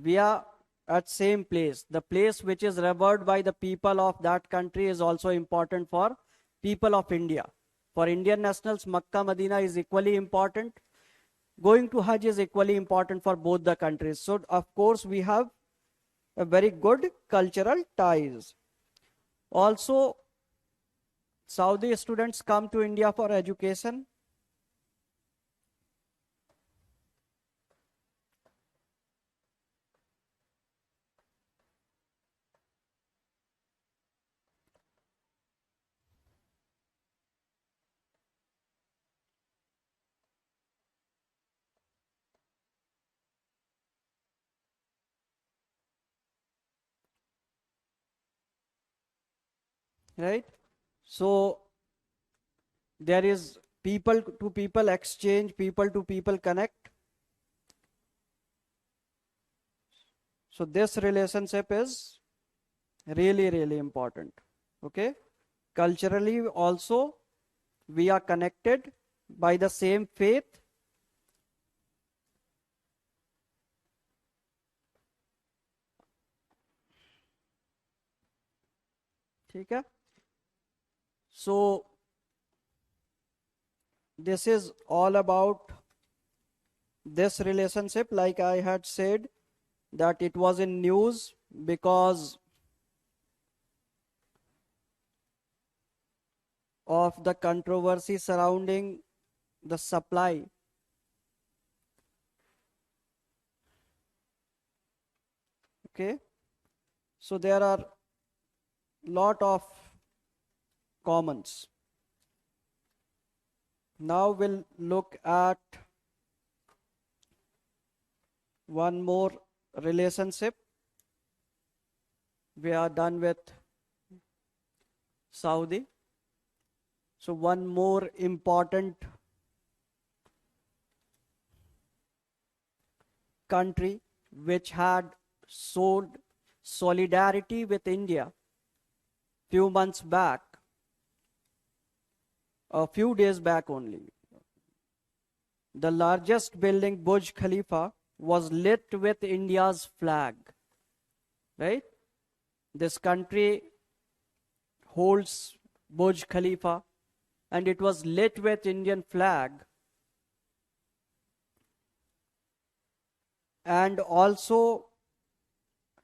[SPEAKER 1] We are at same place. The place which is revered by the people of that country is also important for people of India. For Indian nationals, Makkah Medina is equally important. Going to Hajj is equally important for both the countries. So of course we have a very good cultural ties. Also, Saudi students come to India for education. Right? So there is people to people exchange, people to people connect. So this relationship is really, really important. Okay. Culturally also we are connected by the same faith. ठीक है. So this is all about this relationship. Like I had said that it was in news because of the controversy surrounding the supply. Okay. So there are lot of commons. Now we'll look at one more relationship. We are done with Saudi. So one more important country which had showed solidarity with India few months back, a few days back only. The largest building, Burj Khalifa, was lit with India's flag. Right? This country holds Burj Khalifa and it was lit with Indian flag. And also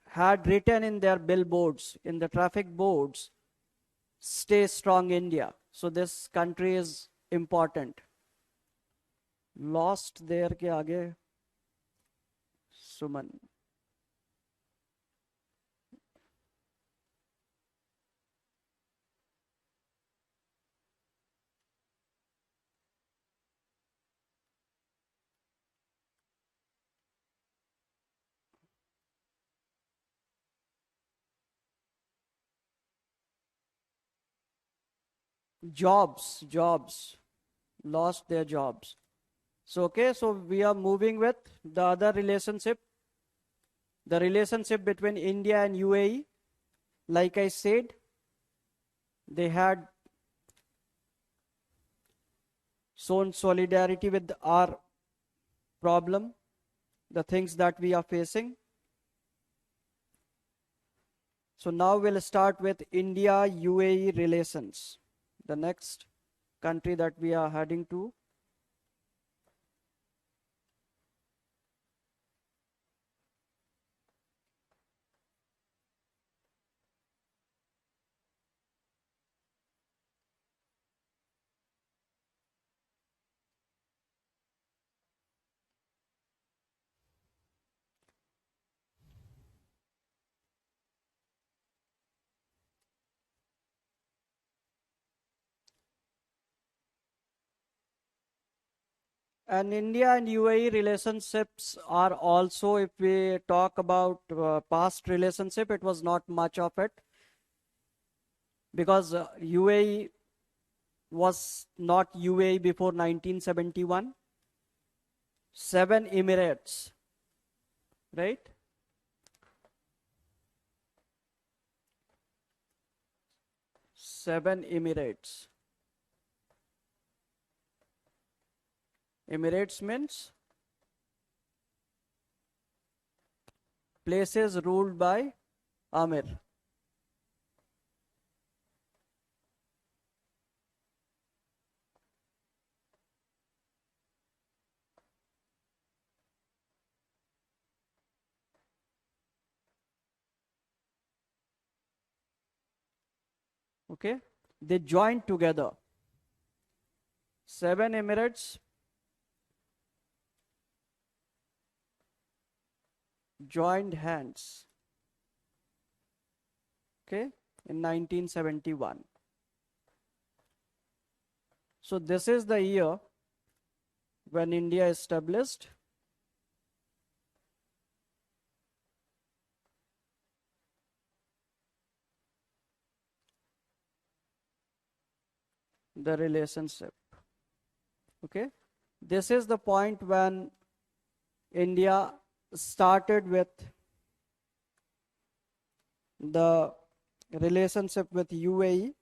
[SPEAKER 1] had written in their billboards, in the traffic boards, "Stay strong India." So this country is important. Lost there के आगे सुमन. Jobs, lost their jobs. So, okay, so we are moving with the other relationship, the relationship between India and UAE. Like I said, they had shown solidarity with our problem, the things that we are facing. So now we'll start with India-UAE relations, the next country that we are heading to. And India and UAE relationships are also, if we talk about past relationship, it was not much of it, because UAE was not UAE before 1971. 7 Emirates, right? 7 Emirates. Emirates means places ruled by Amir. Okay, they joined together. 7 Emirates joined hands, okay, in 1971. So this is the year when India established the relationship. Okay, this is the point when India started with the relationship with UAE.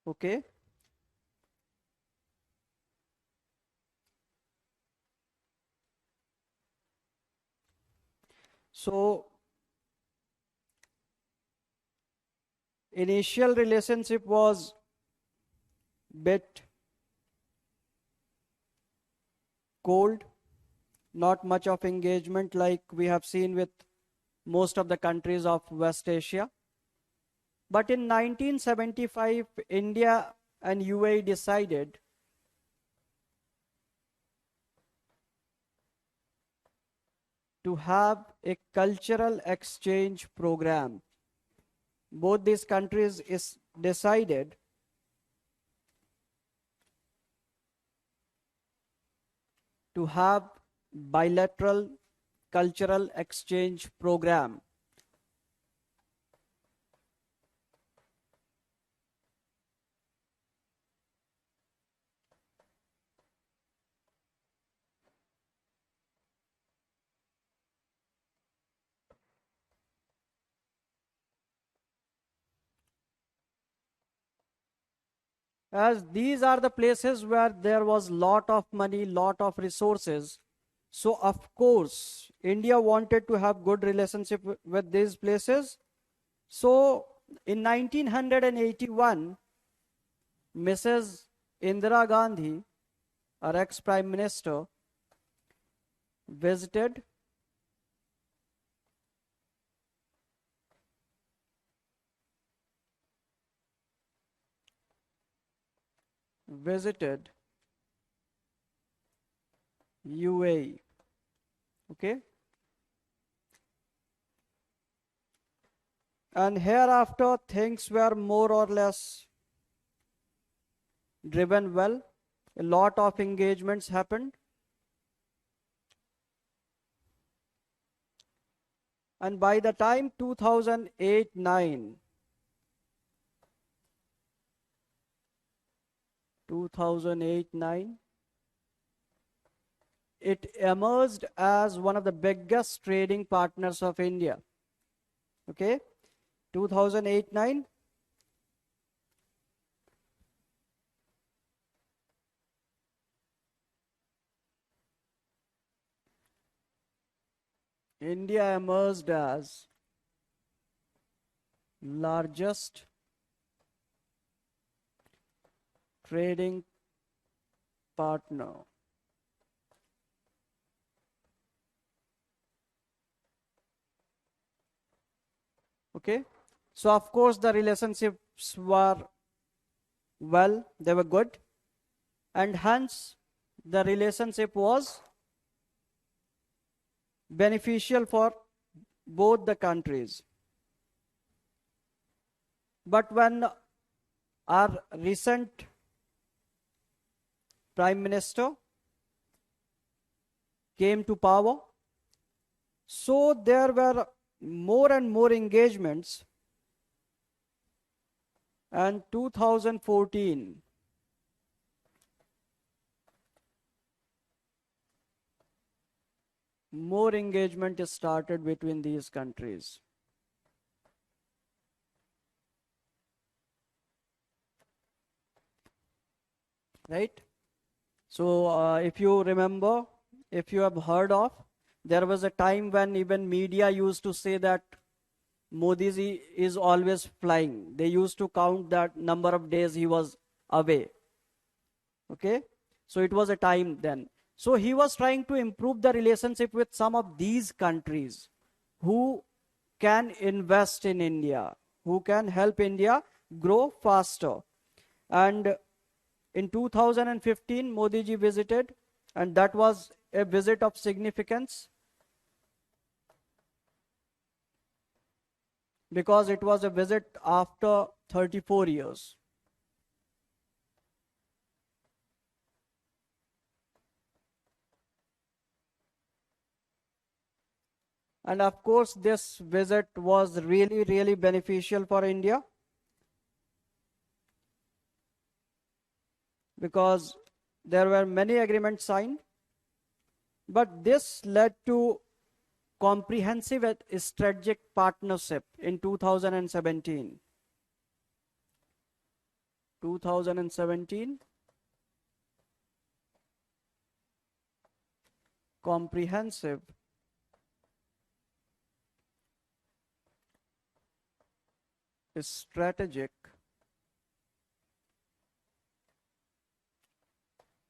[SPEAKER 1] Okay, so initial relationship was bit cold, not much of engagement like we have seen with most of the countries of West Asia. But in 1975, India and UAE decided to have a cultural exchange program. Both these countries decided to have bilateral cultural exchange program. As these are the places where there was lot of money, lot of resources. So of course, India wanted to have good relationship with these places. So in 1981, Mrs. Indira Gandhi, our ex-prime minister, visited UAE. Okay. And hereafter, things were more or less driven well. A lot of engagements happened. And by the time 2008-9, 2008-9, it emerged as one of the biggest trading partners of India. Okay, 2008-9. India emerged as largest trading partner. Okay, so of course the relationships were they were good, and hence the relationship was beneficial for both the countries. But when our recent Prime Minister came to power, so there were more and more engagements, and 2014 more engagement is started between these countries. Right? So if you remember, if you have heard of, there was a time when even media used to say that Modi ji is always flying. They used to count that number of days he was away. Okay? So it was a time then. So he was trying to improve the relationship with some of these countries who can invest in India, who can help India grow faster. And in 2015, Modi ji visited, and that was a visit of significance because it was a visit after 34 years. And of course, this visit was really, really beneficial for India because there were many agreements signed. But this led to comprehensive and strategic partnership in 2017. 2017, comprehensive strategic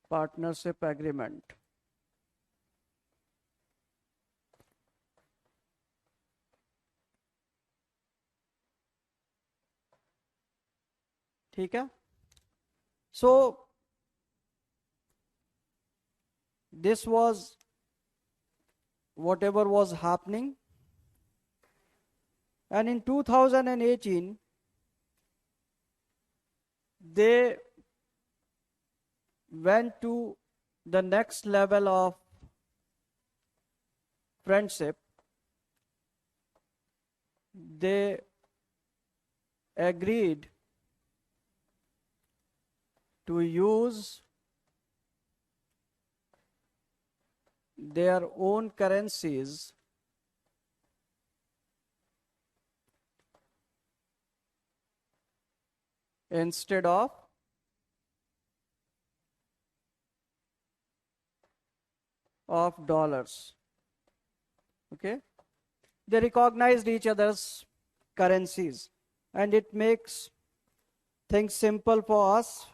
[SPEAKER 1] partnership agreement. ठीक है? So this was whatever was happening, and in 2018 they went to the next level of friendship. They agreed to use their own currencies instead of dollars. Okay, they recognized each other's currencies, and it makes things simple for us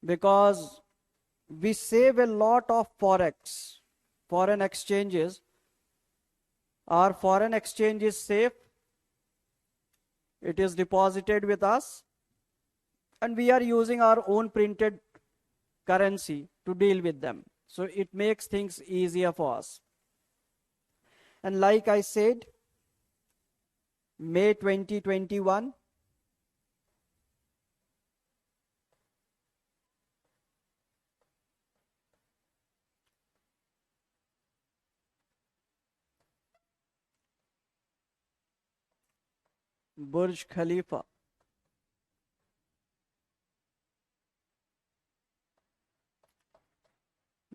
[SPEAKER 1] because we save a lot of forex, foreign exchanges. Our foreign exchange is safe, it is deposited with us, and we are using our own printed currency to deal with them. So it makes things easier for us. And like I said, May 2021, Burj Khalifa.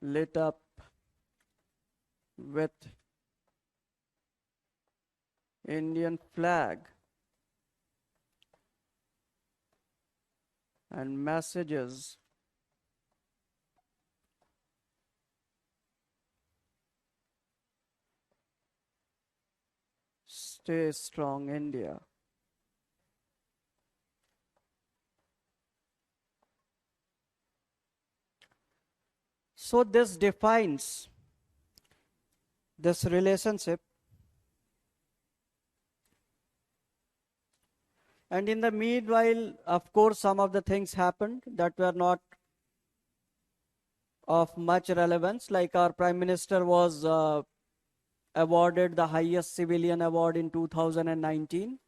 [SPEAKER 1] Lit up with Indian flag and messages stay strong India. So this defines this relationship. And in the meanwhile, of course, some of the things happened that were not of much relevance, like our Prime Minister was awarded the highest civilian award in 2019.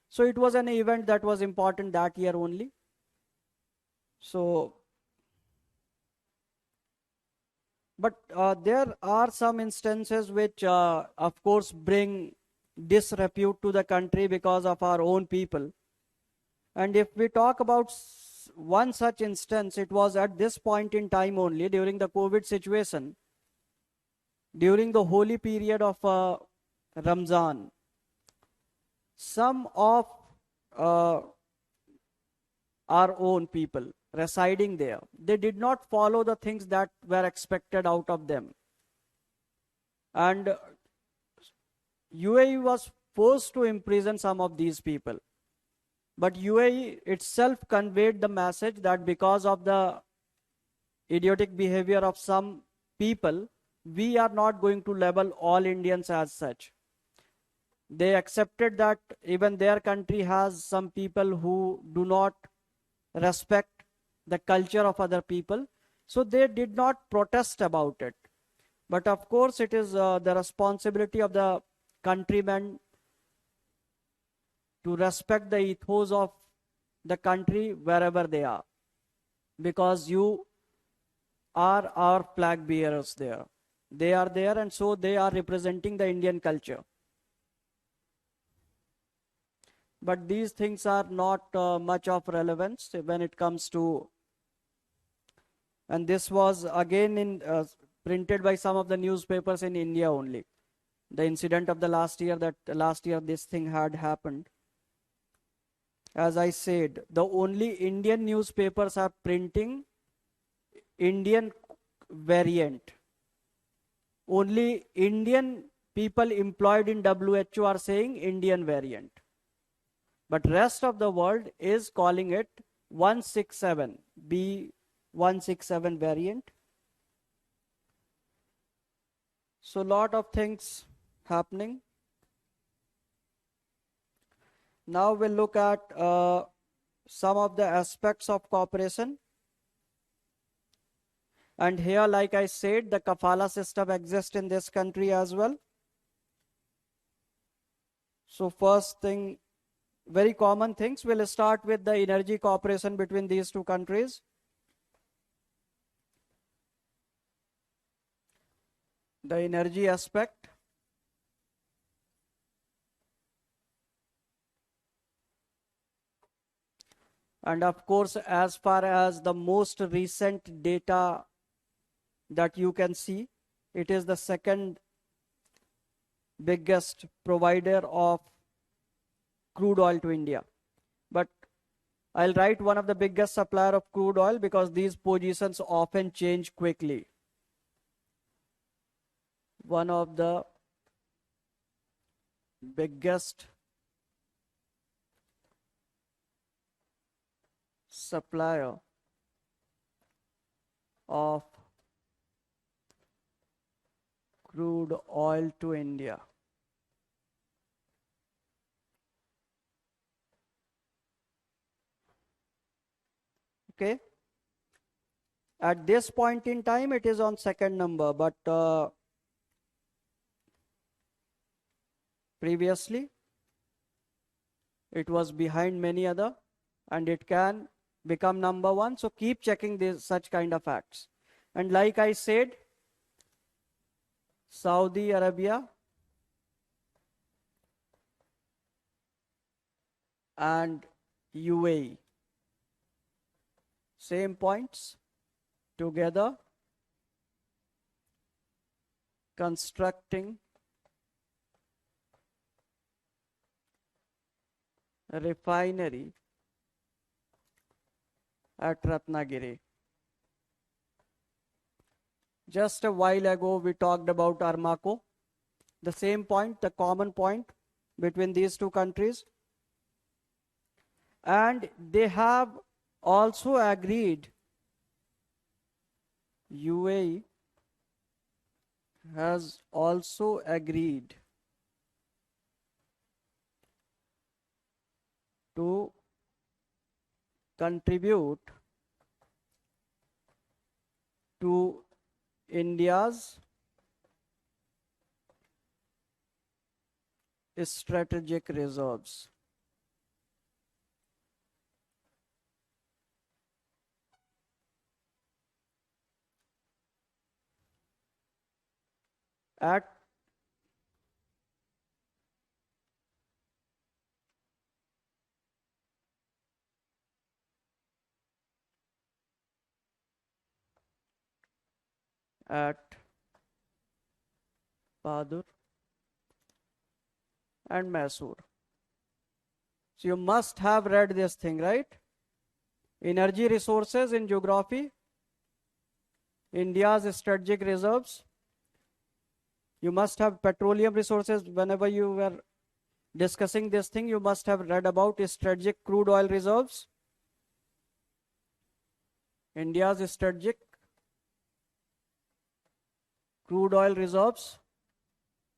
[SPEAKER 1] So it was an event that was important that year only. So, but there are some instances which, of course, bring disrepute to the country because of our own people. And if we talk about one such instance, it was at this point in time only during the COVID situation, during the holy period of Ramzan. Some of uh, our own people residing there, they did not follow the things that were expected out of them. And UAE was forced to imprison some of these people. But UAE itself conveyed the message that because of the idiotic behavior of some people, we are not going to label all Indians as such. They accepted that even their country has some people who do not respect the culture of other people. So they did not protest about it. But of course, it is the responsibility of the countrymen to respect the ethos of the country wherever they are. Because you are our flag bearers there. They are there, and so they are representing the Indian culture. But these things are not much of relevance when it comes to, and this was again printed by some of the newspapers in India only. The incident of the last year, that last year this thing had happened. As I said, the only Indian newspapers are printing Indian variant. Only Indian people employed in WHO are saying Indian variant. But rest of the world is calling it 167, B167 variant. So lot of things happening. Now we'll look at some of the aspects of cooperation. And here, like I said, the kafala system exists in this country as well. So first thing, very common things, we'll start with the energy cooperation between these two countries. The energy aspect. And of course, as far as the most recent data that you can see, it is the second biggest provider of crude oil to India. But I'll write one of the biggest supplier of crude oil because these positions often change quickly. One of the biggest supplier of crude oil to India. Okay. At this point in time, it is on second number, but previously it was behind many other, and it can become number one. So keep checking this such kind of facts. And like I said, Saudi Arabia and UAE. Same points together, constructing a refinery at Ratnagiri. Just a while ago, we talked about Armaco. The same point, the common point between these two countries. And they have also agreed, UAE has also agreed to contribute to India's strategic reserves. At Padur and Mysore. So you must have read this thing, right? Energy resources in geography, India's strategic reserves. You must have petroleum resources. Whenever you were discussing this thing, you must have read about strategic crude oil reserves. India's strategic crude oil reserves.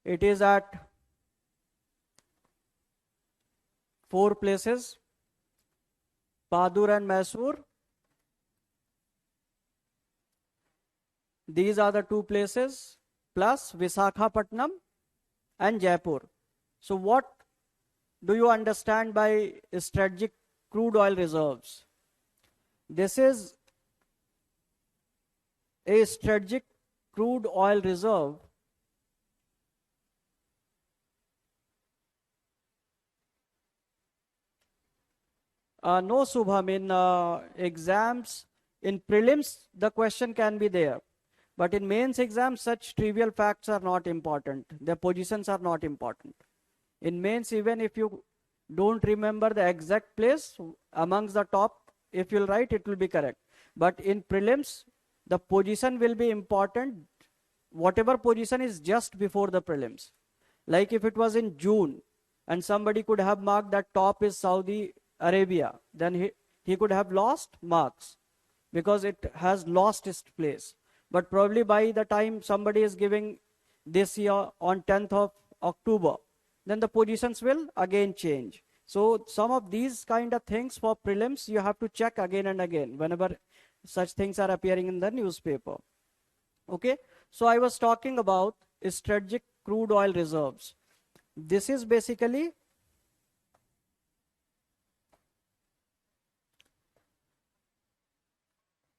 [SPEAKER 1] It is at 4 places, Padur and Mysore. These are the 2 places, plus Visakhapatnam and Jaipur. So what do you understand by strategic crude oil reserves? This is a strategic crude oil reserve no, Subham, in exams, in prelims, the question can be there. But in mains exams, such trivial facts are not important. Their positions are not important. In mains, even if you don't remember the exact place amongst the top, if you'll write, it will be correct. But in prelims, the position will be important. Whatever position is just before the prelims. Like if it was in June, and somebody could have marked that top is Saudi Arabia, then he could have lost marks because it has lost its place. But probably by the time somebody is giving this year on 10th of October, then the positions will again change. So some of these kind of things for prelims, you have to check again and again whenever such things are appearing in the newspaper. Okay, so I was talking about strategic crude oil reserves. This is basically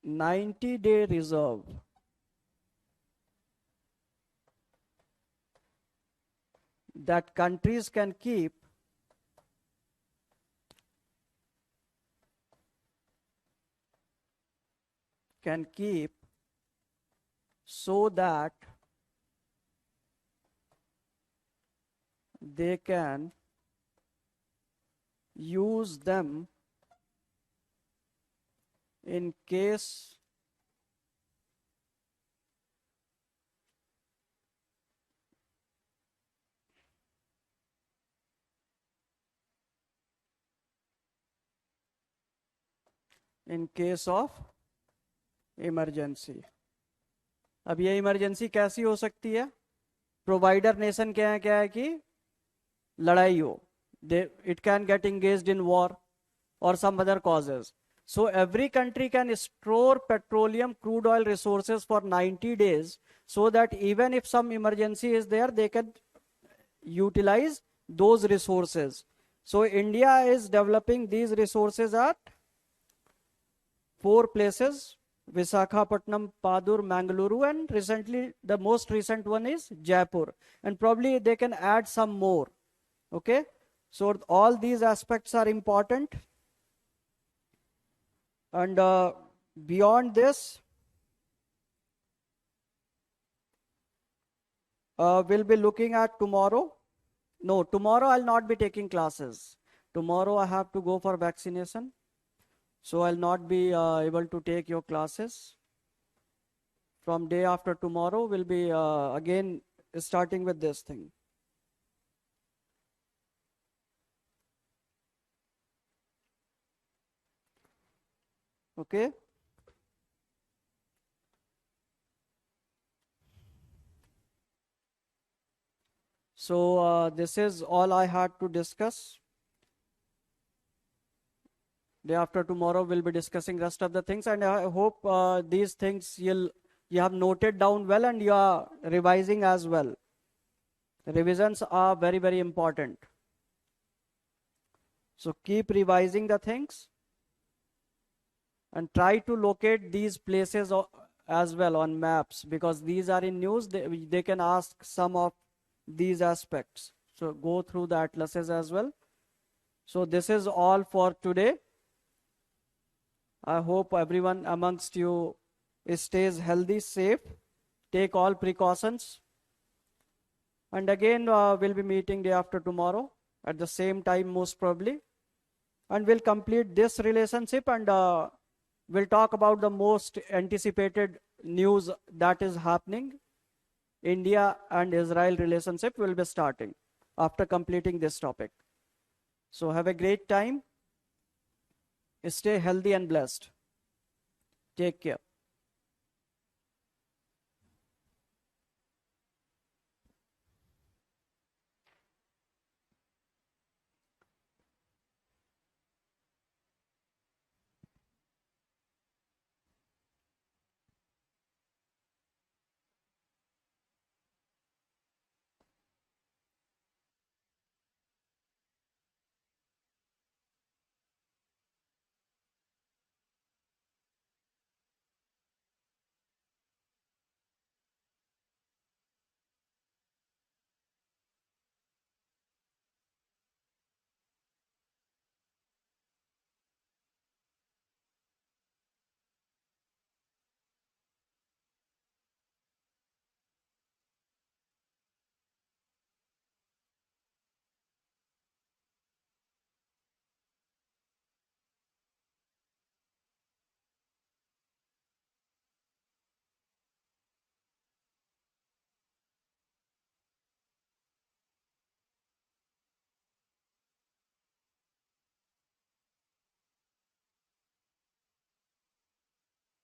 [SPEAKER 1] $90-day reserve that countries can keep so that they can use them in case of emergency. अब ये emergency कैसी हो सकती है? Provider nation क्या है कि लड़ाई हो, it can get engaged in war or some other causes. So every country can store petroleum crude oil resources for 90 days so that even if some emergency is there, they can utilize those resources. So India is developing these resources at 4 places, Visakhapatnam, Padur, Mangaluru, and recently, the most recent one is Jaipur. And probably they can add some more. Okay. So all these aspects are important. And beyond this, we'll be looking at tomorrow. No, tomorrow I'll not be taking classes. Tomorrow I have to go for vaccination. So I'll not be able to take your classes. From day after tomorrow, we'll be again starting with this thing. Okay. So this is all I had to discuss. Day after tomorrow, we'll be discussing rest of the things, and I hope these things you have noted down well and you are revising as well. Revisions are very, very important. So keep revising the things and try to locate these places as well on maps, because these are in news. They can ask some of these aspects. So go through the atlases as well. So this is all for today. I hope everyone amongst you stays healthy, safe, take all precautions. And again, we'll be meeting day after tomorrow at the same time, most probably. And we'll complete this relationship, and we'll talk about the most anticipated news that is happening. India and Israel relationship will be starting after completing this topic. So have a great time. Stay healthy and blessed. Take care.